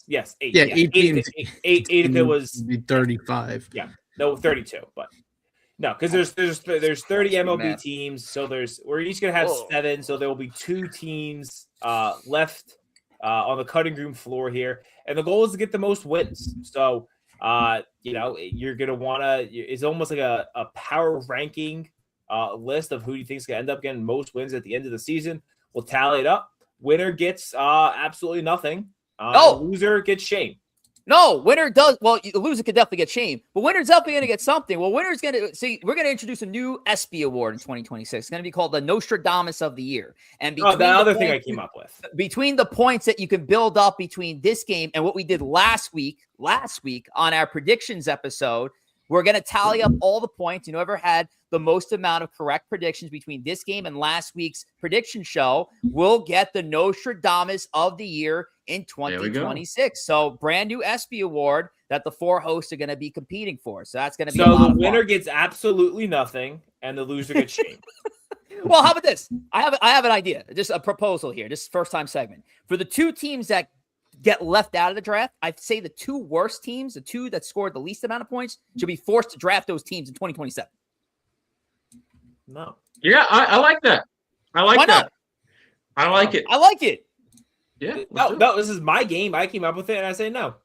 Yes, 8. Yeah, 8 teams. 8 if it was 35. Yeah, no, 32, but no, because there's 30 MLB teams, so we're each gonna have 7, so there will be 2 teams left on the cutting room floor here, and the goal is to get the most wins. So you're gonna wanna. It's almost like a power ranking list of who you think is gonna end up getting most wins at the end of the season. We'll tally it up. Winner gets absolutely nothing. Loser gets shame. No, winner does. Well, the loser could definitely get shamed, but winner's definitely going to get something. Well, winner's going to see. We're going to introduce a new ESPY award in 2026. It's going to be called the Nostradamus of the Year. And the other thing I came up with, between the points that you can build up between this game and what we did last week on our predictions episode, we're going to tally up all the points. Whoever had the most amount of correct predictions between this game and last week's prediction show will get the Nostradamus of the Year in 2026. So brand new ESPY award that the 4 hosts are going to be competing for. So that's going to be a lot of fun. The winner gets absolutely nothing and the loser gets shamed. Well, how about this? I have an idea, just a proposal here. This is first time segment. For the 2 teams that get left out of the draft, I'd say the 2 worst teams, the 2 that scored the least amount of points, should be forced to draft those teams in 2027. No. Yeah, I like that. I like that. I like it. I like it. Yeah. No, this is my game. I came up with it, and I say no.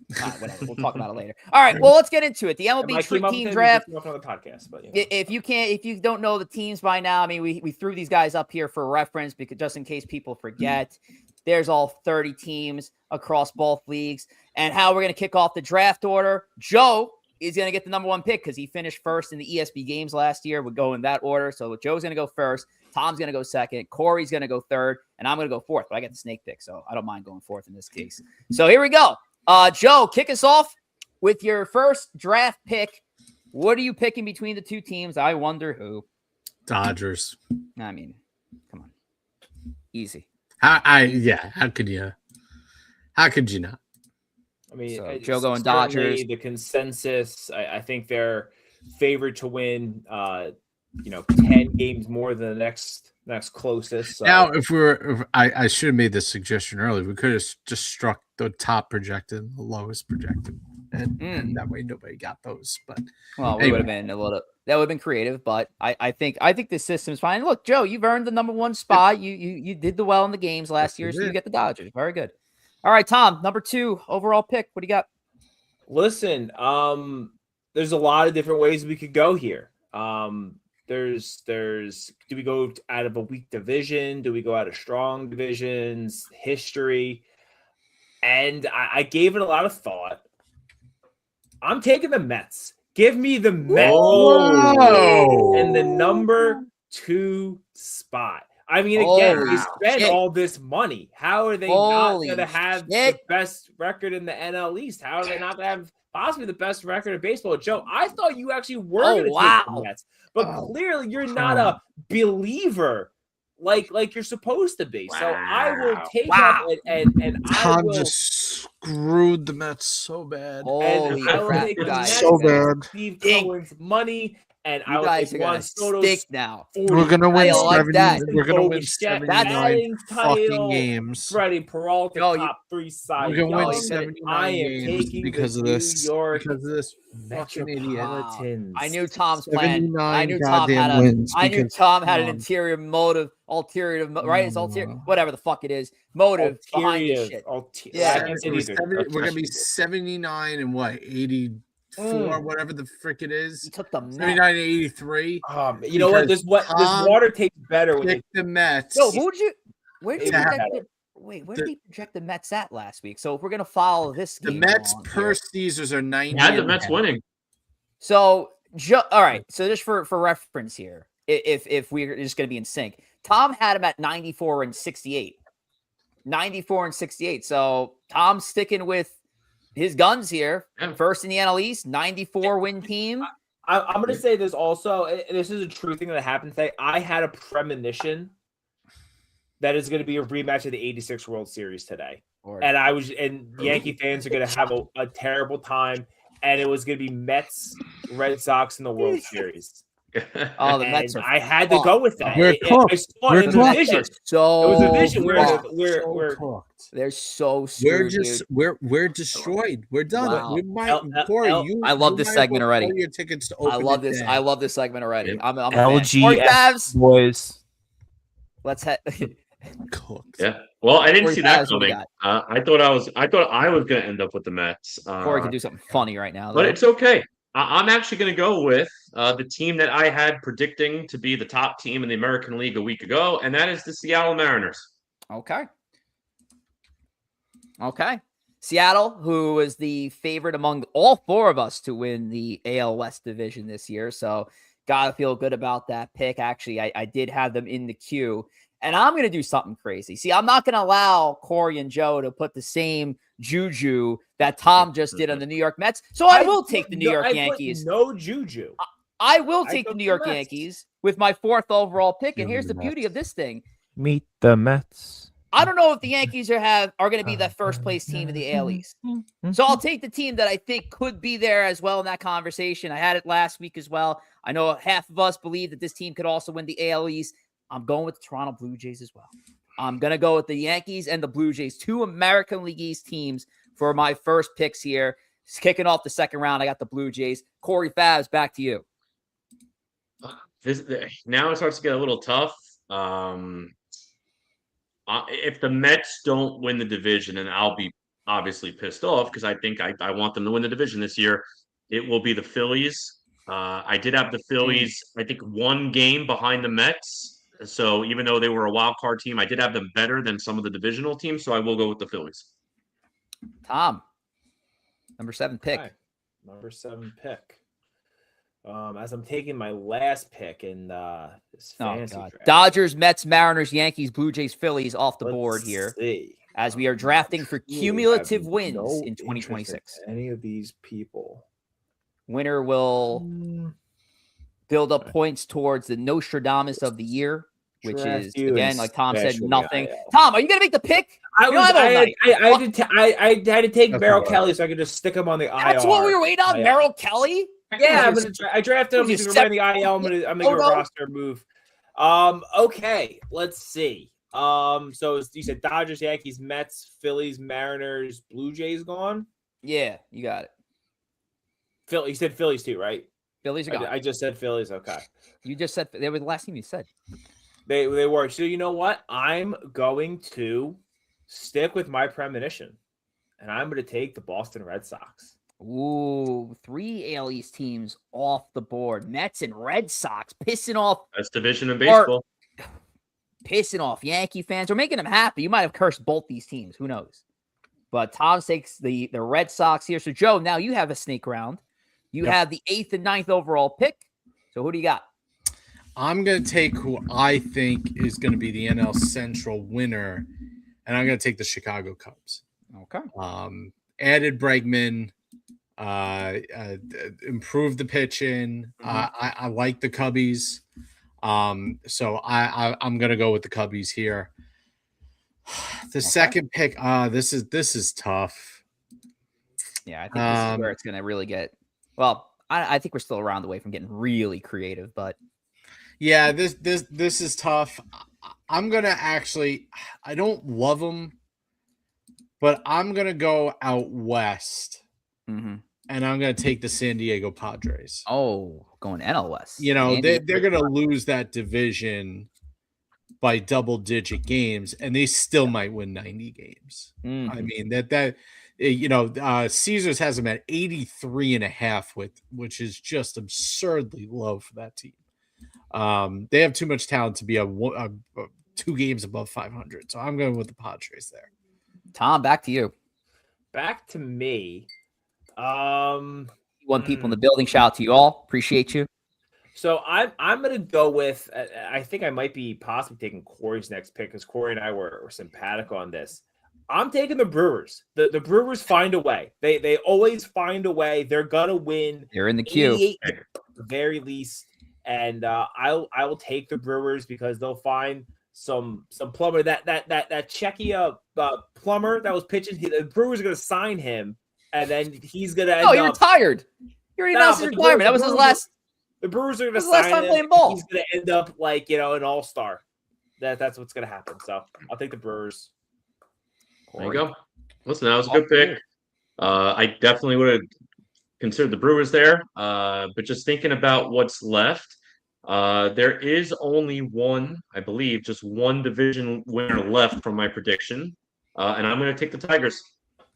Whatever. We'll talk about it later. All right. Well, let's get into it. The MLB Team Draft. Podcast, but, if you don't know the teams by now, I mean, we threw these guys up here for reference because just in case people forget, there's all 30 teams across both leagues, and how we're going to kick off the draft order. Joe is going to get the number 1 pick because he finished first in the ESPY games last year. We'll go in that order. So Joe's going to go first. Tom's going to go second. Corey's going to go third. And I'm going to go fourth. But I get the snake pick, so I don't mind going fourth in this case. So here we go. Joe, kick us off with your first draft pick. What are you picking between the 2 teams? I wonder who. Dodgers. I mean, come on. Easy. How could you not? I mean, so, Joe going Dodgers. The consensus, I think they're favored to win, 10 games more than the next closest. So. Now, I should have made this suggestion earlier. We could have just struck the top projected and the lowest projected, and that way nobody got those. But we would have been that would have been creative. But I think the system's fine. Look, Joe, you've earned the number 1 spot. You did the well in the games last year, so you get the Dodgers. Very good. All right, Tom, number 2 overall pick. What do you got? Listen, there's a lot of different ways we could go here. There's do we go out of a weak division? Do we go out of strong divisions? History? And I gave it a lot of thought. I'm taking the Mets. Give me the Mets and the number 2 spot. I mean, again, they spent all this money. How are they not going to have the best record in the NL East? How are they not going to have possibly the best record in baseball? Joe, I thought you actually were going to take the Mets, but clearly you're not a believer like you're supposed to be. So I will take up and Tom I will just screwed the Mets so bad. Holy and I will crap, take the guys. Mets So bad. Steve Cohen's money and You I would guys take are Juan gonna Soto's stick now. 40. We're gonna win I like 70. that. We're gonna win Bichette, 79 batting fucking title, games. Freddie Peralta, Yo, top 3 Cy We're gonna win Young. I 79 am games taking because the of New this. York Because of this fucking idiot. Metropolitans. I knew Tom's plan. I 79 knew Tom goddamn had a. wins. I knew because Tom had an Tom- interior motive, right? It's ulterior, No. whatever the fuck it is, motive behind this shit. Yeah. Seven- It is we're gonna be 79 and what 84, whatever the frick it He is. took the Mets. 79 and 83. You know what? Because This Tom water tastes better with Pick it. the Mets. Yo, who'd you? Where did you Yeah. project the, wait? Where did he project the Mets at last week? So if we're gonna follow this, The game Mets along per here- Caesars are 90. Had the and Mets 10. winning. So, all right. So just for reference here, if we're just going to be in sync, Tom had him at 94 and 68. 94 and 68. So Tom's sticking with his guns here. Yeah. First in the NL East, 94 win team. I'm going to say this also. This is a true thing that happened today. I had a premonition that is going to be a rematch of the 86 World Series today. And Yankee fans are going to have a terrible time. And it was going to be Mets, Red Sox in the World Series. Oh, the And Mets are I had to go with that. We're cooked. I saw We're it in the cooked. vision. so It was a vision where fucked. we're cooked. They're so We're screwed, just dude. we're destroyed. We're done. Wow. We might, L- Corey, L- you. I love you this might segment well already. sell your tickets to I open love it this. day. I love this segment already. Yeah. I'm a fan. LG Corey Favs, boys. let's head. Cooked. Yeah. Well, I didn't Corey see that Favs, what do you coming. I thought I was going to end up with the Mets. Corey can do something funny right now. But though. it's okay. I'm actually going to go with the team that I had predicting to be the top team in the American League a week ago, and that is the Seattle Mariners. Okay. Seattle, who is the favorite among all four of us to win the AL West division this year. So gotta feel good about that pick. Actually, I did have them in the queue. And I'm going to do something crazy. See, I'm not going to allow Corey and Joe to put the same juju that Tom just did on the New York Mets. So I will take the New York Yankees. No juju. I will I take the took New the York Mets. Yankees with my 4th overall pick. And Give me here's the the beauty of this thing. Meet the Mets. I don't know if the Yankees are going to be the first place team in the AL East. So I'll take the team that I think could be there as well in that conversation. I had it last week as well. I know half of us believe that this team could also win the AL East. I'm going with the Toronto Blue Jays as well. I'm going to go with the Yankees and the Blue Jays, 2 American League East teams for my first picks here. It's kicking off the second round. I got the Blue Jays. Corey Favs, back to you. Now it starts to get a little tough. If the Mets don't win the division, and I'll be obviously pissed off because I think I want them to win the division this year, it will be the Phillies. I did have the Phillies, I think, 1 game behind the Mets. So even though they were a wild card team, I did have them better than some of the divisional teams. So I will go with the Phillies. Tom, number 7 pick. Okay. Number 7 pick. As I'm taking my last pick in this fantasy draft. Dodgers, Mets, Mariners, Yankees, Blue Jays, Phillies off the Let's board here see. as we are drafting for Truly cumulative have wins no in interest 2026. in any of these people. Winner will build up points towards the Nostradamus of the year, which Draft is, you again, and like Tom said, special nothing. guy. Tom, are you going to make the pick? I You don't have all night. had to take That's Merrill all right. Kelly so I could just stick him on the IR. That's what we were waiting on, Yeah. Merrill Kelly? Yeah, I drafted him. Was He's he going to run the IL. I'm going to make a Oh, no. roster move. Okay, let's see. So you said Dodgers, Yankees, Mets, Phillies, Mariners, Blue Jays gone. Yeah, you got it. Phil, you said Phillies too, right? Phillies are gone. I just said Phillies. Okay, You just said they were the last team you said. they were. So you know what? I'm going to stick with my premonition, and I'm going to take the Boston Red Sox. Ooh, 3 AL East teams off the board. Mets and Red Sox pissing off Best division in baseball. Yankee fans. We're making them happy. You might have cursed both these teams. Who knows? But Tom takes the Red Sox here. So, Joe, now you have a snake round. You have the 8th and 9th overall pick. So, who do you got? I'm going to take who I think is going to be the NL Central winner, and I'm going to take the Chicago Cubs. Okay. Added Bregman, improved the pitching. I like the Cubbies. So I'm going to go with the Cubbies here. The second pick, this is tough. Yeah, I think this is where it's going to really get. Well, I think we're still around the way from getting really creative, but Yeah, this is tough. I'm gonna actually. I don't love them, but I'm gonna go out west, and I'm gonna take the San Diego Padres. Oh, going NL West. You know, they're gonna lose that division by double-digit games, and they still might win 90 games. I mean Caesars has them at 83.5, which is just absurdly low for that team. They have too much talent to be a 2 games above 500. So I'm going with the Padres there. Tom, back to you. Back to me. One people in the building. Shout out to you all. Appreciate you. So I'm gonna go with. I think I might be possibly taking Corey's next pick because Corey and I were sympathetic on this. I'm taking the Brewers. The Brewers find a way. They always find a way. They're gonna win. They're in the queue, 88 at the very least. And I will take the Brewers because they'll find some plumber that Czechia plumber that was pitching. The Brewers are gonna sign him, and then he's gonna. He retired. He already announced his retirement. That was his last. The Brewers are going to sign last time him. playing ball. He's going to end up like, an all-star. That's what's going to happen. So I'll take the Brewers. There you go. Listen, that was a good pick. I definitely would have considered the Brewers there. But just thinking about what's left, there is only one, I believe, just one division winner left from my prediction. And I'm going to take the Tigers.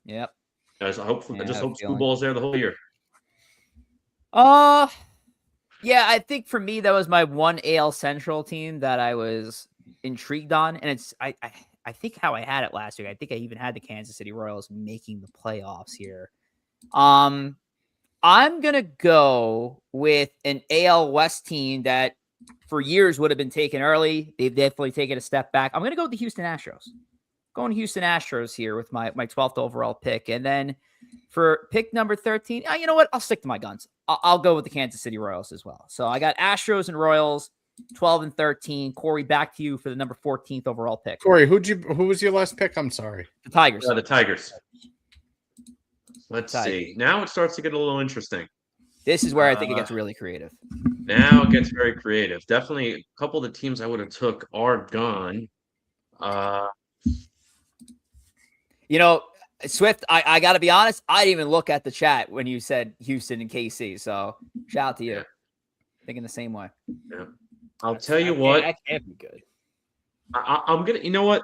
Yep. I just hope Blue Ball's there the whole year. Yeah, I think for me that was my one AL Central team that I was intrigued on, and it's I think how I had it last week. I think I even had the Kansas City Royals making the playoffs here. I'm gonna go with an AL West team that for years would have been taken early. They've definitely taken a step back. I'm gonna go with the Houston Astros. Going Houston Astros here with my 12th overall pick, and then for pick number 13, you know what? I'll stick to my guns. I'll go with the Kansas City Royals as well. So I got Astros and Royals, 12 and 13. Corey, back to you for the number 14th overall pick. Corey, who was your last pick? I'm sorry. The Tigers. The Tigers. Let's see. Now it starts to get a little interesting. This is where I think it gets really creative. Now it gets very creative. Definitely a couple of the teams I would have took are gone. Swift, I got to be honest, I didn't even look at the chat when you said Houston and KC. So shout out to you. Yeah. Thinking the same way. Yeah. I'll tell you what. That can't be good. I'm going to, you know what?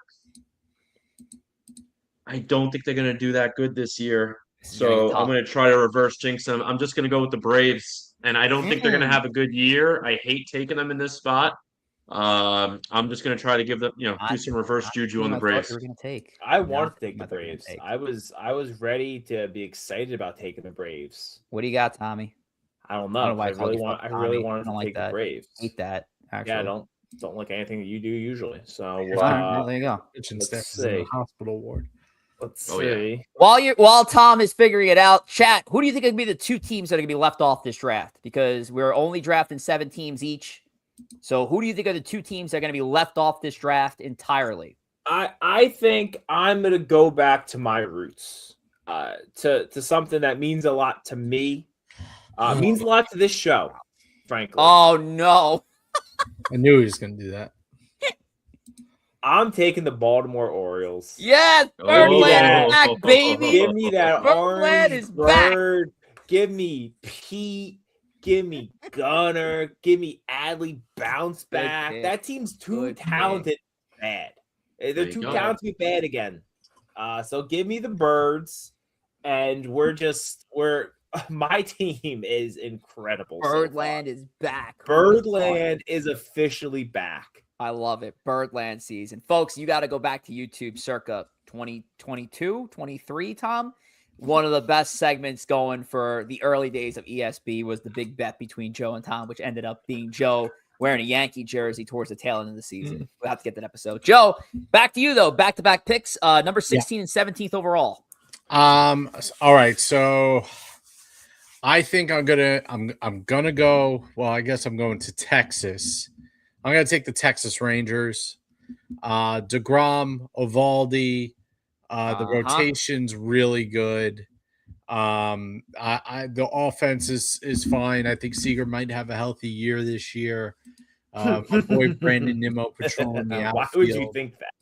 I don't think they're going to do that good this year. So I'm going to try to reverse jinx them. I'm just going to go with the Braves. And I don't think they're going to have a good year. I hate taking them in this spot. I'm just going to try to give them, do some reverse juju on the Braves. I wanted to take the Braves. I was ready to be excited about taking the Braves. What do you got, Tommy? I don't know. I really wanted to take the Braves. Hate that. Actually. Yeah, I don't like anything that you do usually. So there you go. Let's see. The hospital ward. Let's see. While Tom is figuring it out, chat, who do you think are going to be the 2 teams that are going to be left off this draft? Because we're only drafting 7 teams each. So who do you think are the 2 teams that are going to be left off this draft entirely? I think I'm going to go back to my roots, to something that means a lot to me, means a lot to this show, frankly. Oh, no. I knew he was going to do that. I'm taking the Baltimore Orioles. Yes, Birdland is back, baby. Give me that Birdland orange bird. Back. Give me Pete. Give me Gunner. Give me Adley bounce back. That team's too talented. Bad. They're too talented to be bad again. So give me the Birds, and my team is incredible. Birdland is back. Birdland is officially back. I love it. Birdland season. Folks, you got to go back to YouTube circa 2022, 23, Tom. One of the best segments going for the early days of ESB was the big bet between Joe and Tom, which ended up being Joe wearing a Yankee jersey towards the tail end of the season. We'll have to get that episode. Joe, back to you, though. Back-to-back picks, number 16 and 17th overall. All right, so I think I'm gonna go. Well, I guess I'm going to Texas. I'm gonna take the Texas Rangers. DeGrom, Eovaldi. The rotation's really good. The offense is fine. I think Seager might have a healthy year this year. My boy Brandon Nimmo patrolling the outfield. Why would you think that?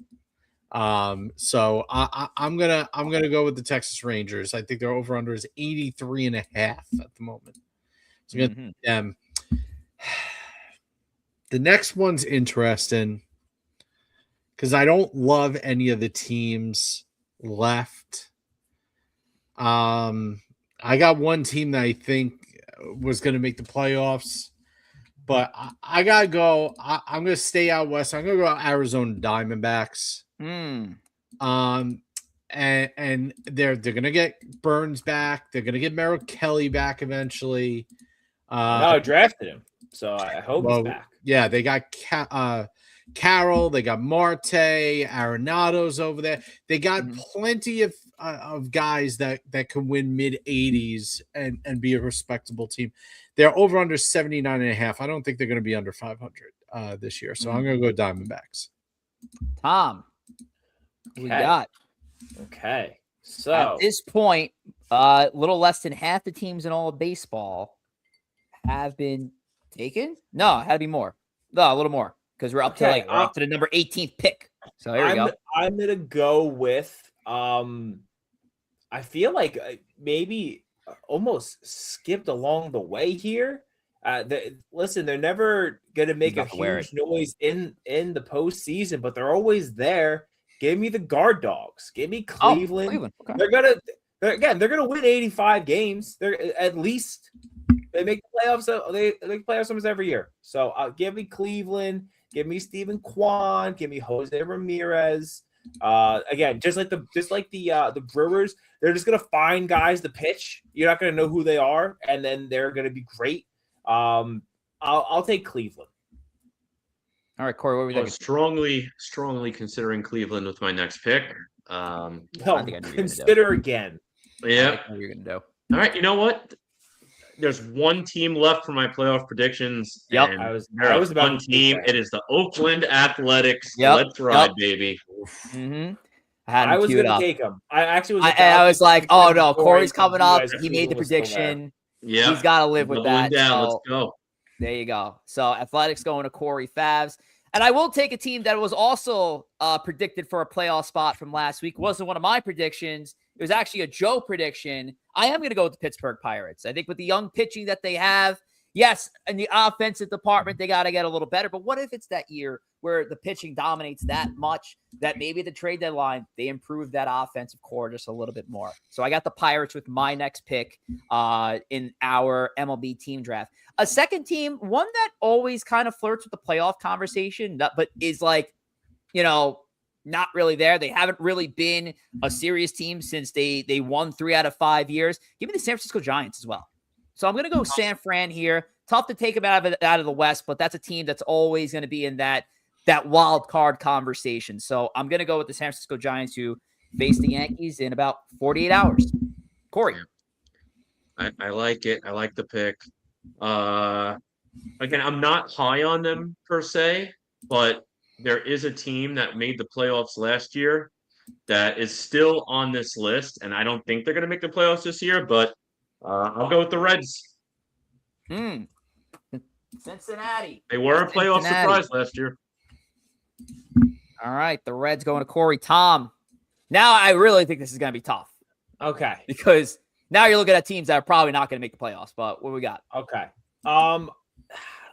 So I'm gonna go with the Texas Rangers. I think their over under is 83.5 at the moment. So I'm gonna them. The next one's interesting because I don't love any of the teams left. I got one team that I think was going to make the playoffs, but I gotta go. I'm going to stay out west. I'm going to go Arizona Diamondbacks. And they're going to get Burns back. They're going to get Merrill Kelly back eventually. No, I drafted him, so I hope he's back. Yeah, they got Carroll, they got Marte, Arenado's over there. They got plenty of guys that can win mid-80s and be a respectable team. They're over under 79.5. I don't think they're going to be under 500 this year. So I'm going to go Diamondbacks. Tom, we got. Okay. So at this point, a little less than half the teams in all of baseball have been taken. No, it had to be more. No, a little more. Because we're up to up to the number 18th pick. So here we go. I'm gonna go with I feel like maybe almost skipped along the way here. Listen, they're never gonna make a huge noise in the postseason, but they're always there. Give me the guard dogs. Give me Cleveland. Okay. They're gonna win 85 games. They're at least they make the playoffs. They make playoffs almost every year. So give me Cleveland. Give me Steven Kwan. Give me Jose Ramirez. Again, just like the Brewers, they're just gonna find guys to pitch. You're not gonna know who they are, and then they're gonna be great. I'll take Cleveland. All right, Corey, what are we thinking? Strongly considering Cleveland with my next pick. I think I knew consider again. Yeah, what you're gonna do. All right, you know what? There's one team left for my playoff predictions. Yep, I was about one team. It is the Oakland Athletics. Yep. Let's ride, baby. I was going to take them. I was like, oh no, Corey's coming up. He made the prediction. Yeah, he's got to live with that. Down. Let's go. There you go. So Athletics going to Corey Favs. And I will take a team that was also predicted for a playoff spot from last week. It wasn't one of my predictions. It was actually a Joe prediction. I am going to go with the Pittsburgh Pirates. I think with the young pitching that they have, yes, in the offensive department, they got to get a little better. But what if it's that year where the pitching dominates that much that maybe the trade deadline, they improve that offensive core just a little bit more? So I got the Pirates with my next pick in our MLB team draft. A second team, one that always kind of flirts with the playoff conversation, but is like, not really there. They haven't really been a serious team since they won 3 out of 5 years. Give me the San Francisco Giants as well. So I'm going to go San Fran here. Tough to take them out of the West, but that's a team that's always going to be in that wild card conversation. So I'm going to go with the San Francisco Giants, who face the Yankees in about 48 hours. Corey. I like it. I like the pick. Again, I'm not high on them per se, but there is a team that made the playoffs last year that is still on this list, and I don't think they're going to make the playoffs this year, but I'll go with the Reds. Cincinnati. They were a playoff surprise last year. All right, the Reds going to Corey. Tom, now I really think this is going to be tough. Okay. Because now you're looking at teams that are probably not going to make the playoffs, but what we got? Okay.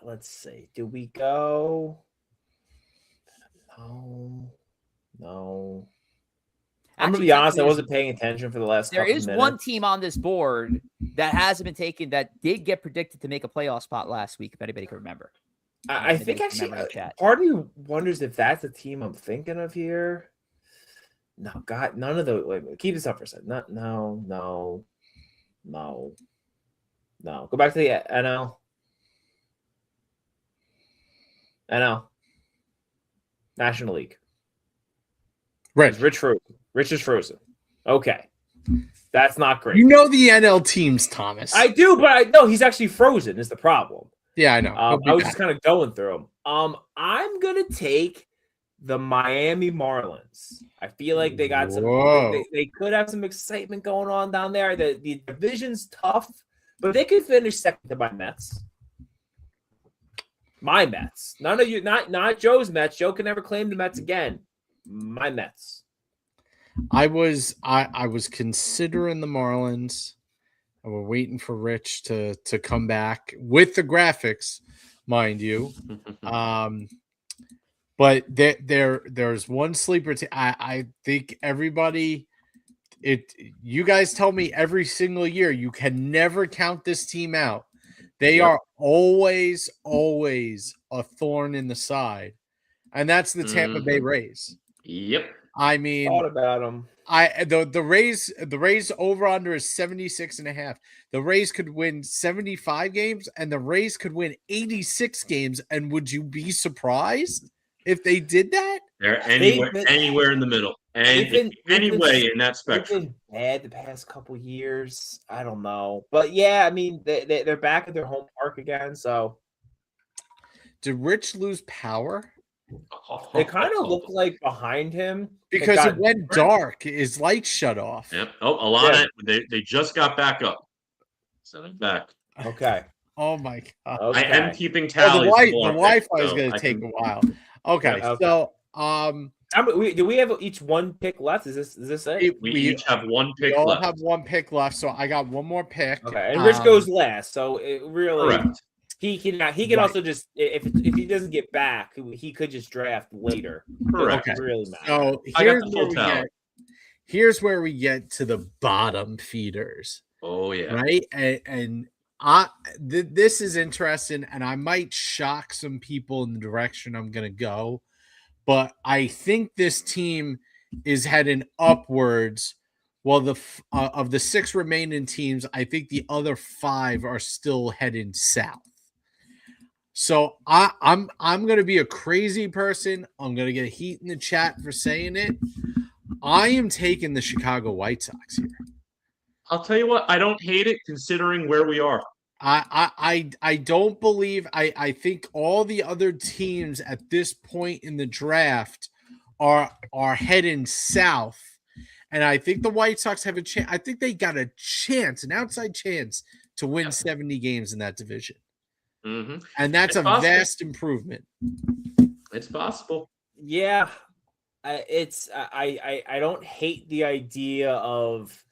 Let's see. Do we go? No. I'm going to be honest. I wasn't paying attention for the last couple minutes. There is one team on this board that hasn't been taken that did get predicted to make a playoff spot last week, if anybody can remember. I think actually part of me wonders if that's the team I'm thinking of here. No, God, none of the – wait, keep this up for a second. No. Go back to the NL. National League. Right. Rich is frozen. Okay. That's not great. You know the NL teams, Thomas. I do, but I know he's actually frozen is the problem. Yeah, I know. I was just kind of going through them. I'm going to take the Miami Marlins. I feel like they got some. They could have some excitement going on down there. The division's tough, but they could finish second to my Mets. My Mets. None of you. Not Joe's Mets. Joe can never claim the Mets again. My Mets. I was considering the Marlins. And we're waiting for Rich to come back with the graphics, mind you. But there's one sleeper. I think everybody. You guys tell me every single year you can never count this team out. They are always a thorn in the side, and that's the Tampa Bay Rays. Yep. I mean, thought about them. The Rays over under is 76.5. The Rays could win 75 games, and the Rays could win 86 games. And would you be surprised if they did that? They're anywhere in the middle, and anyway in that spectrum. They've been bad the past couple years. I don't know, but yeah, I mean they're back at their home park again. So did Rich lose power? They kind of look like behind him because it went dark. His lights shut off. Yep. Oh, Alana, they just got back up. So they're back. Okay. Oh my god. Okay. I am keeping tallies. The Wi-Fi is going to take a while. Okay. So do we have each one pick left? Is this it? We each have one pick left. We all have one pick left. So I got one more pick. Okay. And Rich goes last. So it really. Correct. He can also just if he doesn't get back, he could just draft later. Correct. Okay. Really matter. So here's where we get to the bottom feeders. Oh yeah. Right. And this is interesting, and I might shock some people in the direction I'm going to go, but I think this team is heading upwards. Well, of the 6 remaining teams, I think the other 5 are still heading south. So I'm going to be a crazy person. I'm going to get heat in the chat for saying it. I am taking the Chicago White Sox here. I'll tell you what, I don't hate it considering where we are. I don't believe I think all the other teams at this point in the draft are heading south. And I think the White Sox have a chance. I think they got a chance, an outside chance to win 70 games in that division. Mm-hmm. And that's a vast improvement. It's possible. Yeah. I don't hate the idea of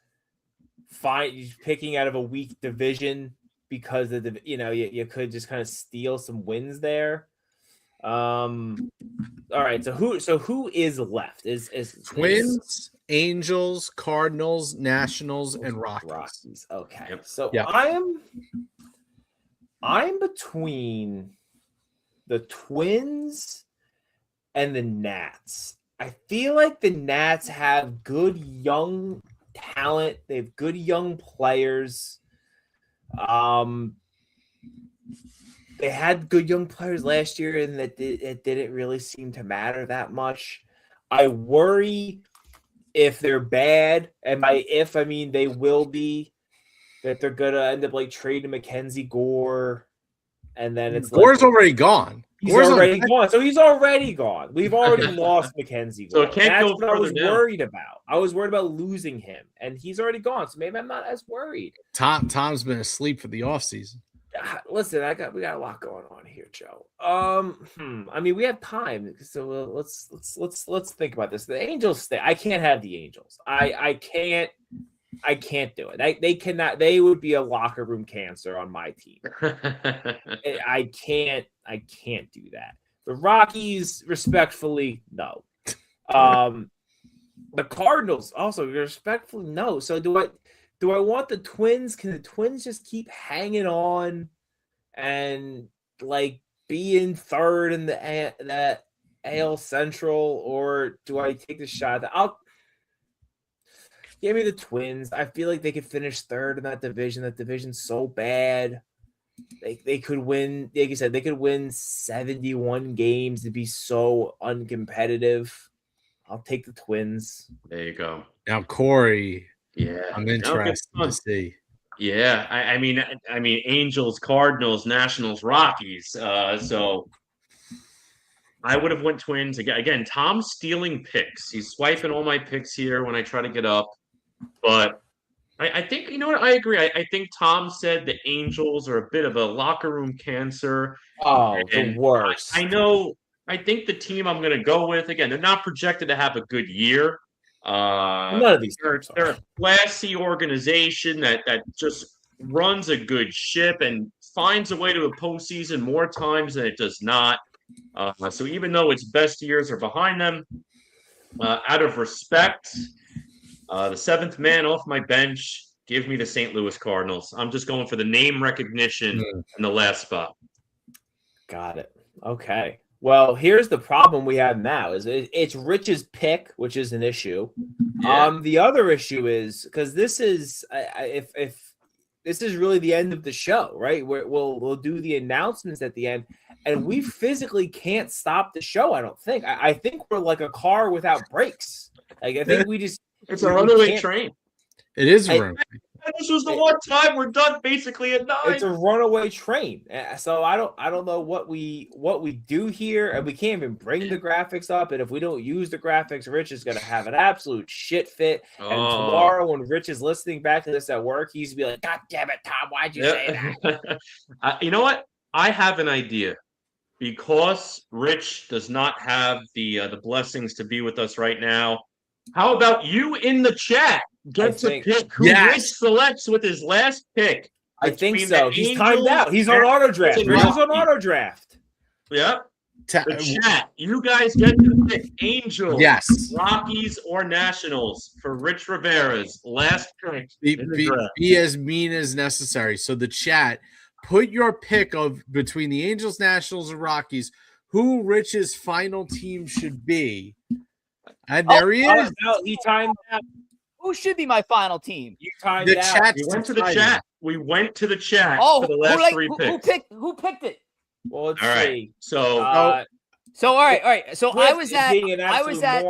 picking out of a weak division because of the you could just kind of steal some wins there. All right, so who is left? Is Twins, Angels, Cardinals, Nationals, and Rockies. Okay. So yeah. I'm between the Twins and the Nats. I feel like the Nats have good young talent. They have good young players. They had good young players last year, and it didn't really seem to matter that much. I worry if they're bad, and by if I mean they will be, that they're gonna end up like trading Mackenzie Gore, and then it's Gore's already gone. He's already gone. So he's already gone. We've already lost Mackenzie Gore. So it can't That's go what I was down. worried about. I was worried about losing him, and he's already gone. So maybe I'm not as worried. Tom's been asleep for the offseason. Listen, we got a lot going on here, Joe. I mean, we have time, so let's think about this. The Angels stay. I can't have the Angels. I can't do it. They cannot. They would be a locker room cancer on my team. I can't do that. The Rockies, respectfully, no. The Cardinals, also respectfully, no. So do I want the Twins? Can the Twins just keep hanging on and like be in third in the AL Central, or do I take the shot that I'll give me the Twins? I feel like they could finish third in that division. That division's so bad. They could win, like you said, they could win 71 games to be so uncompetitive. I'll take the Twins. There you go. Now, Corey. Yeah, I'm interested to see. Yeah, I mean, Angels, Cardinals, Nationals, Rockies. So I would have went Twins. Again, Tom's stealing picks. He's swiping all my picks here when I try to get up. But I think, you know what? I agree. I think Tom said the Angels are a bit of a locker room cancer. Oh, And the worst. I think the team I'm going to go with, again, they're not projected to have a good year. None of these They're teams are. a classy organization that just runs a good ship and finds a way to a postseason more times than it does not. So even though its best years are behind them, out of respect, the seventh man off my bench, give me the St. Louis Cardinals. I'm just going for the name recognition in the last spot. Got it. Okay. Well, here's the problem we have now is it's Rich's pick, which is an issue. Yeah. The other issue is because this is if this is really the end of the show, right? We'll do the announcements at the end, and we physically can't stop the show. I don't think. I think we're like a car without brakes. Like I think we just It's a runaway train. It is a runaway. This was the one time we're done basically at 9. It's a runaway train. So I don't know what we do here, and we can't even bring the graphics up. And if we don't use the graphics, Rich is gonna have an absolute shit fit. And tomorrow, when Rich is listening back to this at work, he's gonna be like, "God damn it, Tom, why'd you say that?" You know what? I have an idea. Because Rich does not have the blessings to be with us right now. How about you in the chat get to pick who Rich selects with his last pick? I think so. He's timed out. He's on auto draft. Rich is on auto draft. Yep. The chat. You guys get to pick Angels, Rockies, or Nationals for Rich Rivera's last pick. Be as mean as necessary. So the chat, put your pick of between the Angels, Nationals, and Rockies, who Rich's final team should be. And there he is. He timed out. Who should be my final team? You timed out. We went to the chat. We went to the chat for the last 3 picks. Who picked it? Well, let's all right. see. So all right. So I was at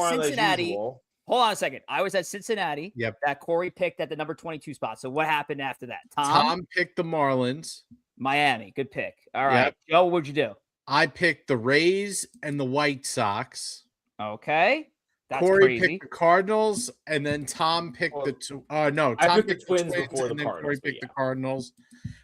Cincinnati. Hold on a second. I was at Cincinnati. Yep. That Corey picked at the number 22 spot. So what happened after that? Tom picked the Marlins. Miami. Good pick. All right. Yep. Joe, what'd you do? I picked the Rays and the White Sox. Okay. That's Corey crazy. picked the Cardinals, and then Tom picked Tom picked picked the Twins before and the then Cardinals. Corey picked the Cardinals.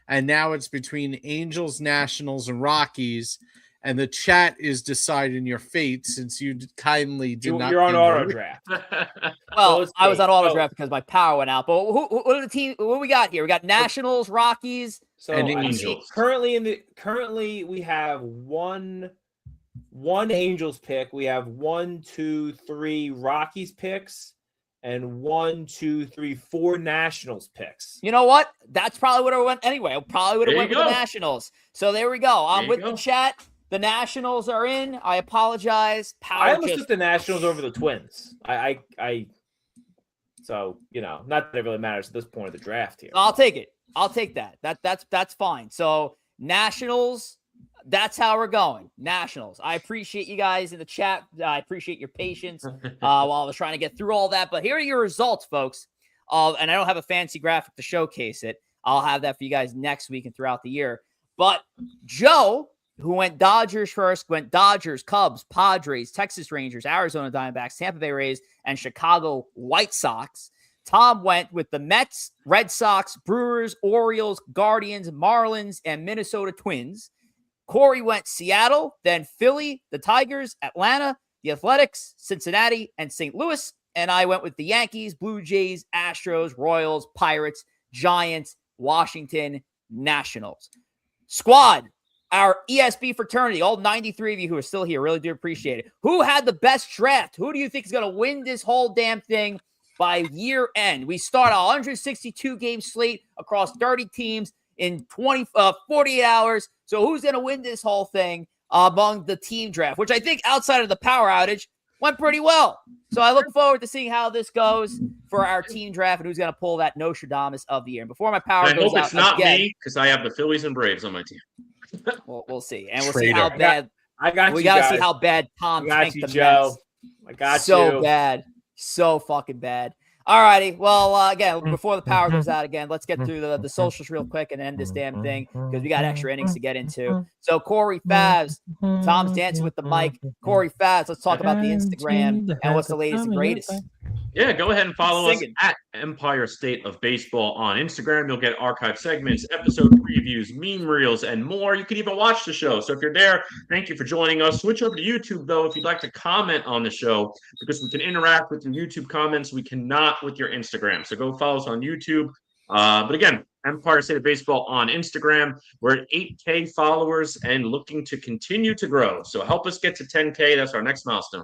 And now it's between Angels, Nationals, and Rockies. And the chat is deciding your fate since you kindly did not. You're on auto draft. Well, I was on auto draft because my power went out. But what are the team? What we got here? We got Nationals, Rockies, and Angels. Currently we have one Angels pick. We have 1, 2, 3 Rockies picks, and 1, 2, 3, 4 Nationals picks. You know what? That's probably what I went anyway. I probably would have went with the Nationals. So there we go. I'm with the chat. The Nationals are in. I apologize. I almost took the Nationals over the Twins. So, not that it really matters at this point of the draft here. I'll take it. I'll take that. That's fine. So Nationals, that's how we're going. Nationals. I appreciate you guys in the chat. I appreciate your patience while I was trying to get through all that. But here are your results, folks. And I don't have a fancy graphic to showcase it. I'll have that for you guys next week and throughout the year. But Joe, who went Dodgers first, went Dodgers, Cubs, Padres, Texas Rangers, Arizona Diamondbacks, Tampa Bay Rays, and Chicago White Sox. Tom went with the Mets, Red Sox, Brewers, Orioles, Guardians, Marlins, and Minnesota Twins. Corey went Seattle, then Philly, the Tigers, Atlanta, the Athletics, Cincinnati, and St. Louis. And I went with the Yankees, Blue Jays, Astros, Royals, Pirates, Giants, Washington, Nationals. Squad, our ESB fraternity, all 93 of you who are still here, really do appreciate it. Who had the best draft? Who do you think is going to win this whole damn thing by year end? We start a 162-game slate across 30 teams in 48 hours. So who's going to win this whole thing among the team draft, which I think outside of the power outage went pretty well. So I look forward to seeing how this goes for our team draft and who's going to pull that Nostradamus of the year. And before my power goes out, I hope it's not me because I have the Phillies and Braves on my team. We'll see. And we'll see how bad. We got to see how bad Tom tanked the Joe. Mets. I got so you. Bad. So fucking bad. All righty. Well, again, before the power goes out again, let's get through the socials real quick and end this damn thing because we got extra innings to get into. So Corey Favs, Tom's dancing with the mic. Corey Favs, let's talk about the Instagram and what's the latest and greatest. Yeah, go ahead and follow us at Empire State of Baseball on Instagram. You'll get archive segments, episode previews, meme reels, and more. You can even watch the show. So if you're there, thank you for joining us. Switch over to YouTube, though, if you'd like to comment on the show, because we can interact with your YouTube comments. We cannot with your Instagram. So go follow us on YouTube. But again, Empire State of Baseball on Instagram. We're at 8K followers and looking to continue to grow. So help us get to 10K. That's our next milestone.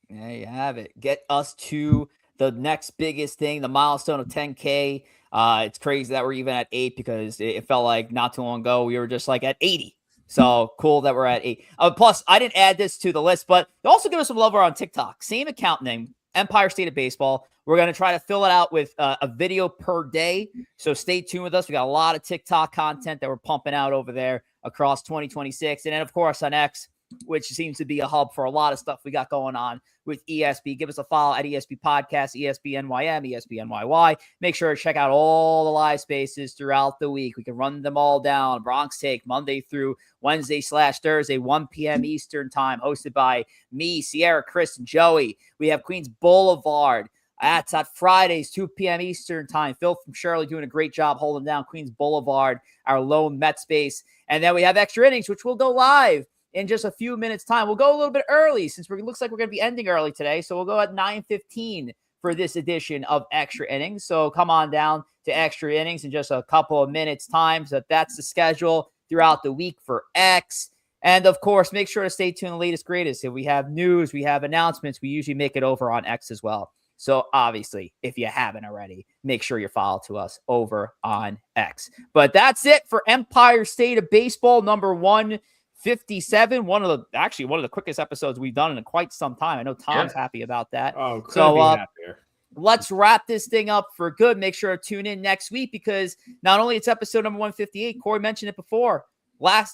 There you have it. Get us to the next biggest thing, the milestone of 10K. It's crazy that we're even at 8 because it felt like not too long ago we were just like at 80. So cool that we're at 8. Plus, I didn't add this to the list, but also give us some love on TikTok. Same account name, Empire State of Baseball. We're going to try to fill it out with a video per day. So stay tuned with us. We got a lot of TikTok content that we're pumping out over there across 2026. And then, of course, on X, which seems to be a hub for a lot of stuff we got going on with ESB. Give us a follow at ESB Podcast, ESB NYM, ESB NYY. Make sure to check out all the live spaces throughout the week. We can run them all down. Bronx Take, Monday through Wednesday/Thursday, 1 p.m. Eastern time, hosted by me, Sierra, Chris, and Joey. We have Queens Boulevard. That's at Fridays, 2 p.m. Eastern time. Phil from Shirley doing a great job holding down Queens Boulevard, our lone Met space. And then we have Extra Innings, which will go live in just a few minutes' time. We'll go a little bit early since it looks like we're going to be ending early today. So we'll go at 9:15 for this edition of Extra Innings. So come on down to Extra Innings in just a couple of minutes' time. So that's the schedule throughout the week for X. And, of course, make sure to stay tuned to the latest, greatest. If we have news, we have announcements, we usually make it over on X as well. So, obviously, if you haven't already, make sure you're followed to us over on X. But that's it for Empire State of Baseball number 157. One of the quickest episodes we've done in quite some time. I know Tom's happy about that. Oh, couldn't be happier. Let's wrap this thing up for good. Make sure to tune in next week because not only it's episode number 158, Corey mentioned it before.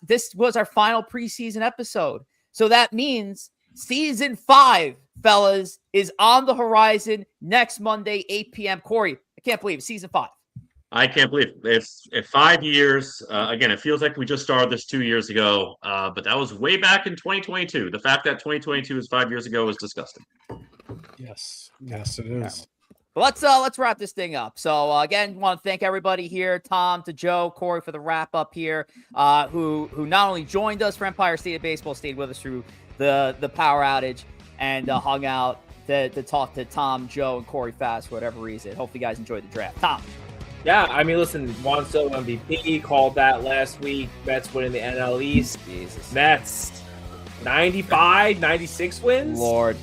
This was our final preseason episode. So that means season 5, fellas, is on the horizon next Monday, 8 p.m. Corey, I can't believe it. Season 5. I can't believe it. It's 5 years. Again, it feels like we just started this 2 years ago, but that was way back in 2022. The fact that 2022 is 5 years ago is disgusting. Yes, it is. But let's wrap this thing up. So again, want to thank everybody here, Tom, to Joe, Corey for the wrap up here, who not only joined us for Empire State of Baseball, stayed with us through the power outage and hung out to talk to Tom, Joe, and Corey Favs for whatever reason. Hope you guys enjoyed the draft. Tom. Yeah, I mean, listen, Juan Soto MVP, called that last week. Mets winning the NL East. Jesus. Mets 95, 96 wins. Lord.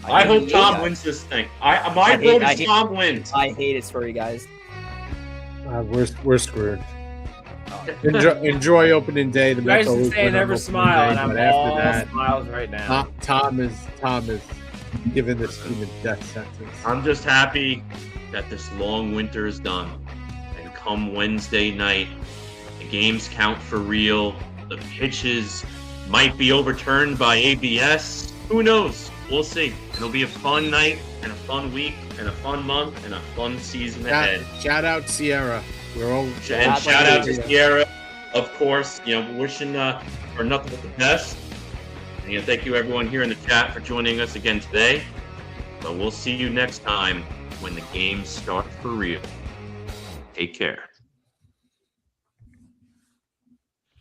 I hope Tom wins this thing. My vote is Tom wins. I hate it for you guys. We're screwed. Enjoy opening day. The Mets always say never smile, and I'm all smiles right now. Tom is giving this team a death sentence. I'm just happy that this long winter is done, and come Wednesday night, the games count for real. The pitches might be overturned by ABS. Who knows? We'll see. It'll be a fun night and a fun week and a fun month and a fun season ahead. Shout out Sierra. Shout out to Sierra, of course. Wishing for nothing but the best. And thank you everyone here in the chat for joining us again today. But we'll see you next time when the games start for real. Take care.